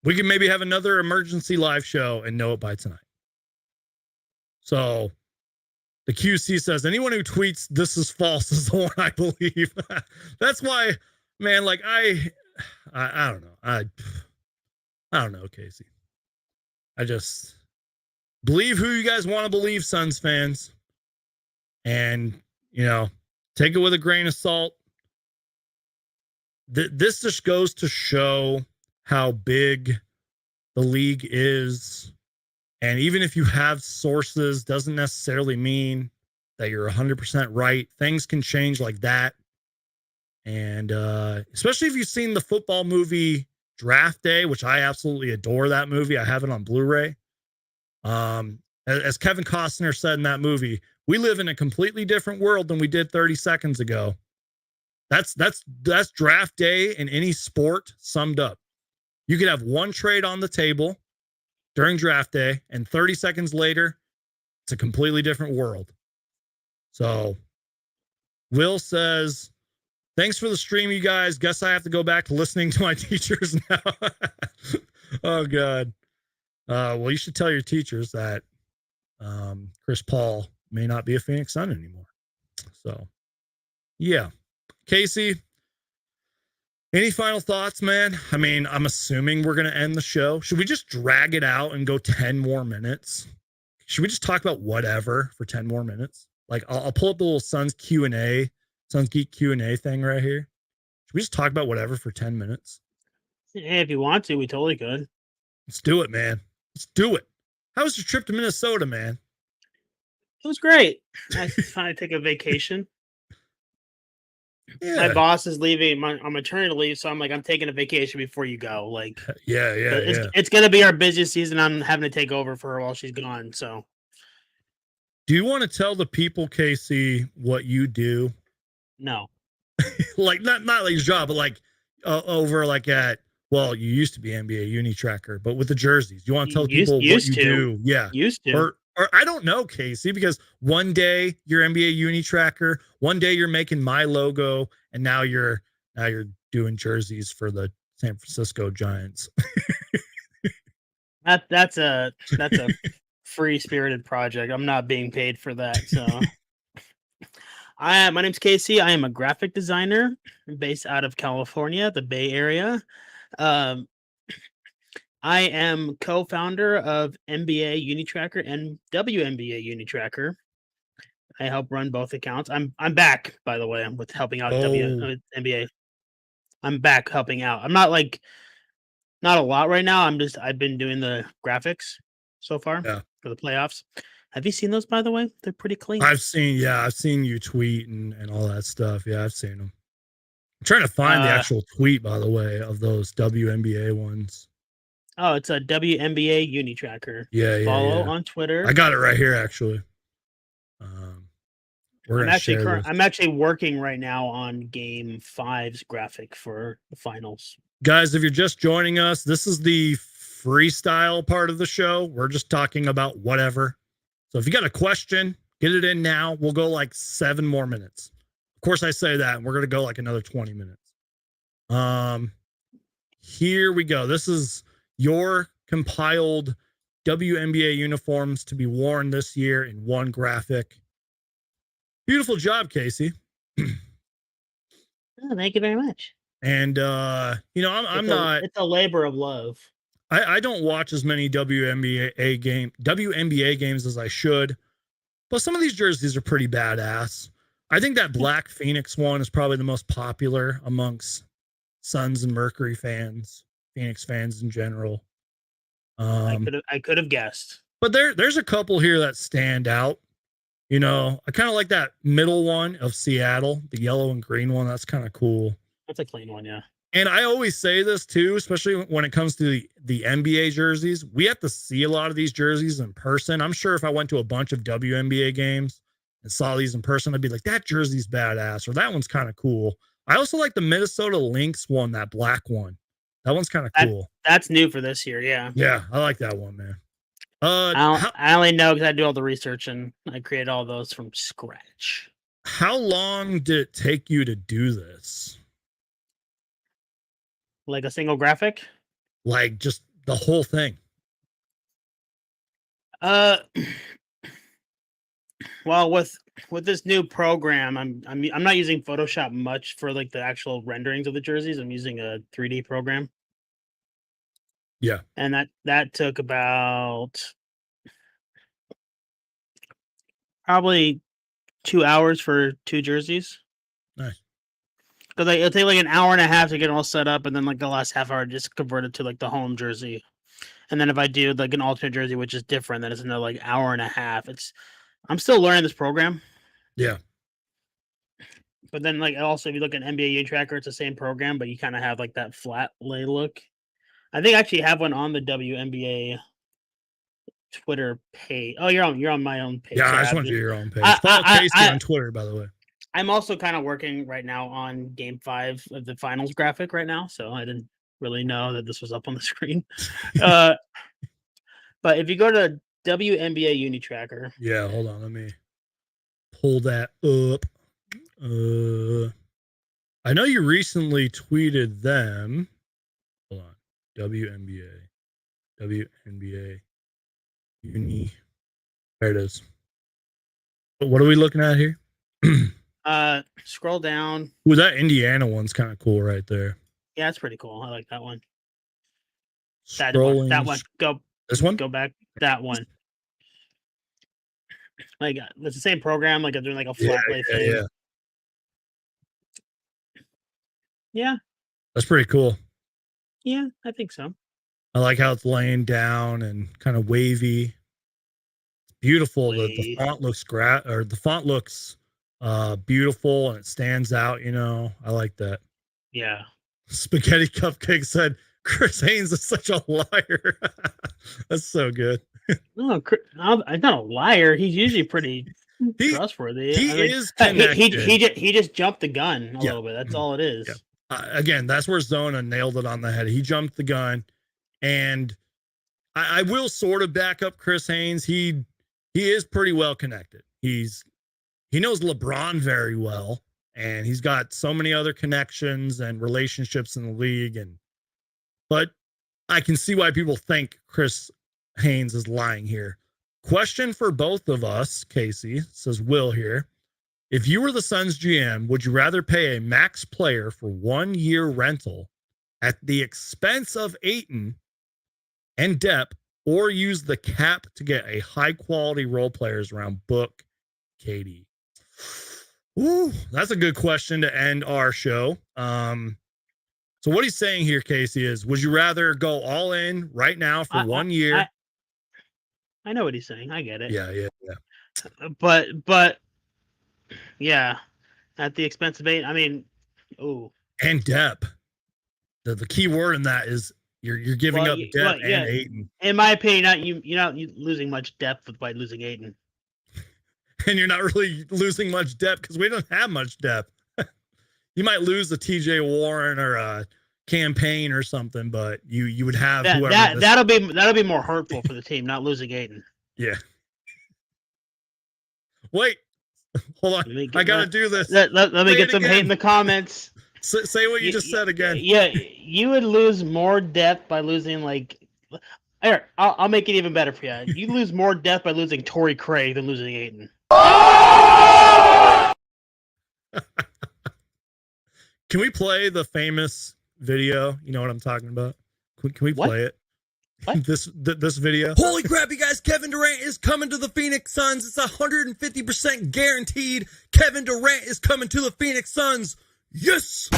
We can maybe have another emergency live show and know it by tonight. So the QC says, anyone who tweets this is false is the one I believe. That's why, man, like I don't know. I don't know, Casey. I just believe who you guys want to believe, Suns fans. And, take it with a grain of salt. This just goes to show how big the league is. And even if you have sources, doesn't necessarily mean that you're 100% right. Things can change like that. And especially if you've seen the football movie Draft Day, which I absolutely adore that movie. I have it on Blu-ray. As Kevin Costner said in that movie, we live in a completely different world than we did 30 seconds ago. That's draft day in any sport summed up. You could have one trade on the table during draft day, and 30 seconds later, it's a completely different world. So Will says, thanks for the stream, you guys. Guess I have to go back to listening to my teachers now. Oh, God. Well, you should tell your teachers that Chris Paul may not be a Phoenix Sun anymore. So, yeah. Casey, any final thoughts, man? I mean, I'm assuming we're going to end the show. Should we just drag it out and go 10 more minutes? Should we just talk about whatever for 10 more minutes? Like, I'll pull up the little Suns Q&A, Suns Geek Q&A thing right here. Should we just talk about whatever for 10 minutes? Hey, if you want to, we totally could. Let's do it, man. Let's do it. How was your trip to Minnesota, man? It was great. I finally take a vacation. Yeah. My boss is leaving on maternity leave, so I'm like, I'm taking a vacation before you go. Like, Yeah. it's gonna be our busiest season. I'm having to take over for her while she's gone. So, do you want to tell the people, Casey, what you do? no. Like not like your job, but like over like at, well, you used to be NBA Uni Tracker, but with the jerseys, you want to tell people what you do? Yeah, used to. Or I don't know, Casey, because one day you're NBA Uni Tracker, one day you're making my logo, and now you're doing jerseys for the San Francisco Giants. That's a free spirited project. I'm not being paid for that. So, my name's Casey. I am a graphic designer based out of California, the Bay Area. I am co-founder of NBA Unitracker and WNBA Unitracker. I help run both accounts. I'm back, by the way. I'm with helping out NBA. I'm back helping out. I'm not a lot right now. I've been doing the graphics so far for the playoffs. Have you seen those, by the way? They're pretty clean. I've seen you tweet and all that stuff. Yeah, I've seen them. I'm trying to find the actual tweet, by the way, of those WNBA ones. Oh, it's a WNBA Unitracker. Yeah. Follow on Twitter. I got it right here, actually. I'm actually working right now on Game 5's graphic for the finals. Guys, if you're just joining us, this is the freestyle part of the show. We're just talking about whatever. So if you got a question, get it in now. We'll go like 7 more minutes. Of course, I say that, and we're going to go like another 20 minutes. Here we go. This is your compiled WNBA uniforms to be worn this year in one graphic. Beautiful job, Casey. Oh, thank you very much. And it's a labor of love. I don't watch as many WNBA games as I should, but some of these jerseys are pretty badass. I think that Black Phoenix one is probably the most popular amongst Suns and Mercury fans, Phoenix fans in general. I could have guessed. But there's a couple here that stand out. You know, I kind of like that middle one of Seattle, the yellow and green one. That's kind of cool. That's a clean one, yeah. And I always say this too, especially when it comes to the NBA jerseys. We have to see a lot of these jerseys in person. I'm sure if I went to a bunch of WNBA games and saw these in person, I'd be like, that jersey's badass, or that one's kind of cool. I also like the Minnesota Lynx one, that black one. That one's kind of cool. That's new for this year, yeah. Yeah, I like that one, man. I only know because I do all the research and I created all those from scratch. How long did it take you to do this? Like a single graphic? Like just the whole thing? Well, with this new program, I'm not using Photoshop much for like the actual renderings of the jerseys. I'm using a 3D program. Yeah. And that took about probably 2 hours for 2 jerseys. Nice. Because it'll take like an hour and a half to get all set up, and then like the last half hour just convert it to like the home jersey. And then if I do like an alternate jersey, which is different, then it's another like hour and a half. I'm still learning this program. Yeah. But then like also if you look at NBA Tracker, it's the same program, but you kind of have like that flat lay look. I think I actually have one on the WNBA Twitter page. Oh, you're on my own page. Yeah, I just want you your own page. Follow Casey on Twitter, by the way. I'm also kind of working right now on Game 5 of the finals graphic right now, so I didn't really know that this was up on the screen. But if you go to WNBA Unitracker. Yeah, hold on. Let me pull that up. I know you recently tweeted them. Hold on. WNBA Uni. There it is. What are we looking at here? Scroll down. Ooh, that Indiana one's kind of cool right there. Yeah, that's pretty cool. I like that one. That one. That one. Go. This one? Go back. That one. Like it's the same program. Like doing like a flat lay thing. Yeah. Yeah. That's pretty cool. Yeah, I think so. I like how it's laying down and kind of wavy. Beautiful. The font looks the font looks beautiful and it stands out, you know. I like that. Yeah. Spaghetti Cupcake said Chris Haynes is such a liar. That's so good. No, I'm not a liar. He's usually pretty trustworthy. He just jumped the gun a little bit. That's all it is. Yeah. Again, that's where Zona nailed it on the head. He jumped the gun, and I will sort of back up Chris Haynes. He is pretty well connected. He knows LeBron very well, and he's got so many other connections and relationships in the league. But I can see why people think Chris Haynes is lying here. Question for both of us, Casey, says Will here. If you were the Suns GM, would you rather pay a max player for 1 year rental at the expense of Ayton and Depp, or use the cap to get a high quality role players around Book, KD? Ooh, that's a good question to end our show. So what he's saying here, Casey, is would you rather go all in right now for 1 year? I know what he's saying. I get it. Yeah. But yeah, at the expense of Ayton. I mean, and Depp. The key word in that is you're giving up Depp and Ayton. In my opinion, you're not losing much depth by losing Ayton. And you're not really losing much depth because we don't have much depth. You might lose a TJ Warren or a campaign or something, but you would have whoever. That'll be more hurtful for the team, not losing Ayton. Yeah. Wait, hold on. I gotta do this. Let me get some hate in the comments. Say what you just said again. Yeah, you would lose more depth by losing Here, I'll make it even better for you. You lose more depth by losing Torrey Craig than losing Ayton. Can we play the famous video? You know what I'm talking about? Can we play it? What? This video? Holy crap, you guys. Kevin Durant is coming to the Phoenix Suns. It's 150% guaranteed. Kevin Durant is coming to the Phoenix Suns. Yes!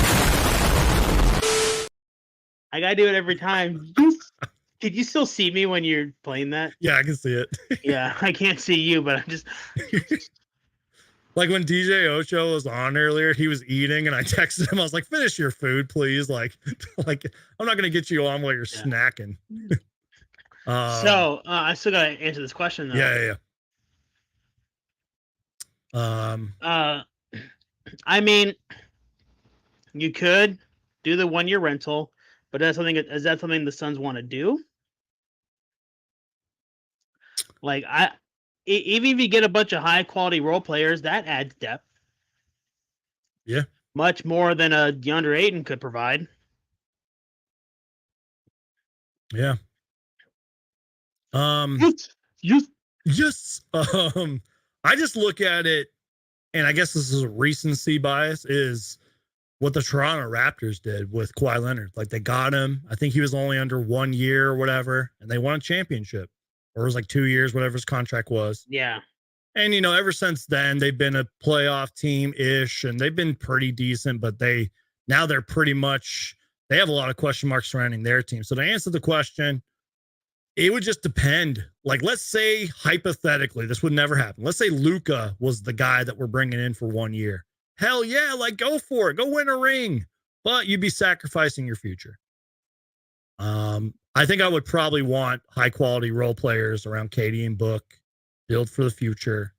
I gotta do it every time. Did you still see me when you're playing that? Yeah, I can see it. Yeah, I can't see you, but I'm just... Like when DJ Ocho was on earlier, he was eating, and I texted him. I was like, "Finish your food, please." Like I'm not gonna get you on while you're snacking. So I still gotta answer this question though. Yeah. I mean, you could do the 1 year rental, but is that something the Suns want to do? Like even if you get a bunch of high quality role players, that adds depth. Yeah. Much more than a DeAndre Ayton could provide. Yeah. Yes. I just look at it, and I guess this is a recency bias, is what the Toronto Raptors did with Kawhi Leonard. Like, they got him. I think he was only under 1 year or whatever, and they won a championship. Or it was like 2 years, whatever his contract was. Yeah. And, ever since then, they've been a playoff team-ish, and they've been pretty decent, but now they're pretty much, they have a lot of question marks surrounding their team. So to answer the question, it would just depend. Like, let's say, hypothetically, this would never happen. Let's say Luka was the guy that we're bringing in for 1 year. Hell yeah, go for it. Go win a ring. But you'd be sacrificing your future. I think I would probably want high-quality role players around KD and Book, build for the future,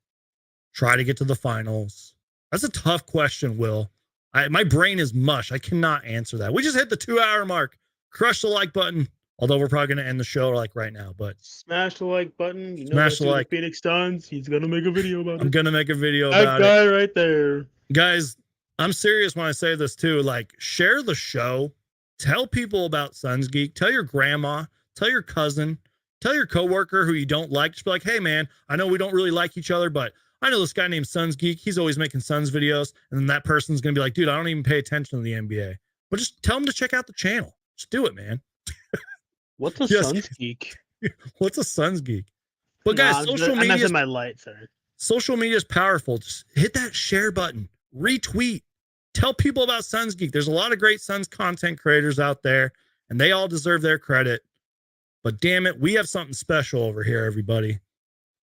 try to get to the finals. That's a tough question, Will. My brain is mush. I cannot answer that. We just hit the 2-hour mark. Crush the like button. Although we're probably going to end the show right now, but smash the like button. Smash the like. Phoenix Suns. He's going to make a video about it. I'm going to make a video about it. That guy right there. Guys, I'm serious when I say this too. Share the show. Tell people about Suns Geek. Tell your grandma. Tell your cousin. Tell your coworker who you don't like. Just be like, hey, man, I know we don't really like each other, but I know this guy named Suns Geek. He's always making Suns videos. And then that person's going to be like, dude, I don't even pay attention to the NBA. But just tell them to check out the channel. Just do it, man. What's a Yes. Suns Geek? What's a Suns Geek? But guys, social I'm media messing my light, sorry. social media is powerful. Just hit that share button, retweet, tell people about Suns Geek. There's a lot of great Suns content creators out there, and they all deserve their credit. But damn it, we have something special over here, everybody.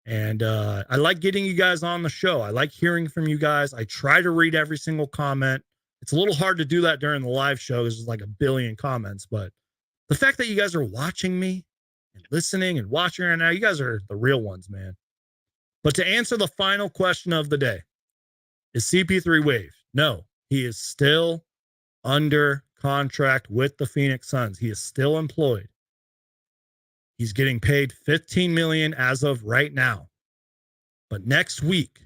And I like getting you guys on the show. I like hearing from you guys. I try to read every single comment. It's a little hard to do that during the live show because there's like a billion comments. But the fact that you guys are watching me and listening and watching right now, you guys are the real ones, man. But to answer the final question of the day, is CP3 waived? No, he is still under contract with the Phoenix Suns. He is still employed. He's getting paid $15 million as of right now. But next week,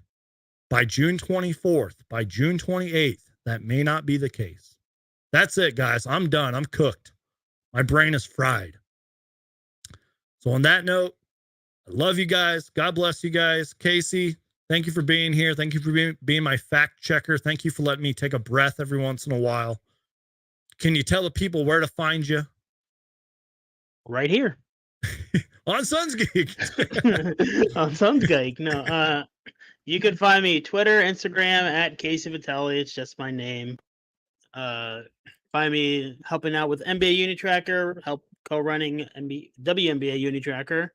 by June 24th, by June 28th, that may not be the case. That's it, guys. I'm done. I'm cooked. My brain is fried. So on that note, I love you guys. God bless you guys. Casey, thank you for being here. Thank you for being my fact checker. Thank you for letting me take a breath every once in a while. Can you tell the people where to find you? Right here. On Suns Geek. On Suns Geek. No, you can find me Twitter, Instagram at Casey Vitelli. It's just my name. Find me helping out with NBA Unitracker, help co-running WNBA Unitracker.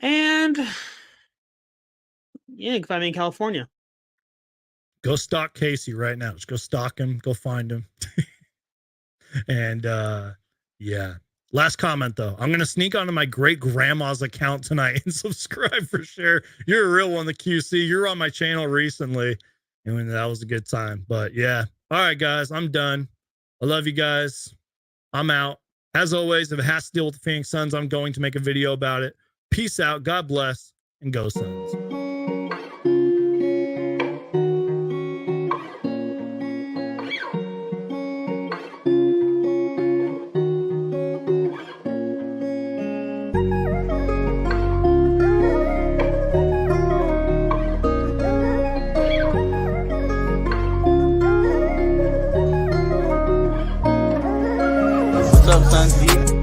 And yeah, you can find me in California. Go stalk Casey right now. Just go stalk him. Go find him. And yeah. Last comment, though. I'm going to sneak onto my great-grandma's account tonight and subscribe for sure. You're a real one, the QC. You're on my channel recently, and that was a good time. But, yeah. All right, guys. I'm done. I love you guys. I'm out. As always, if it has to deal with the Phoenix Suns, I'm going to make a video about it. Peace out. God bless. And go Suns. What's up, Suns Geek?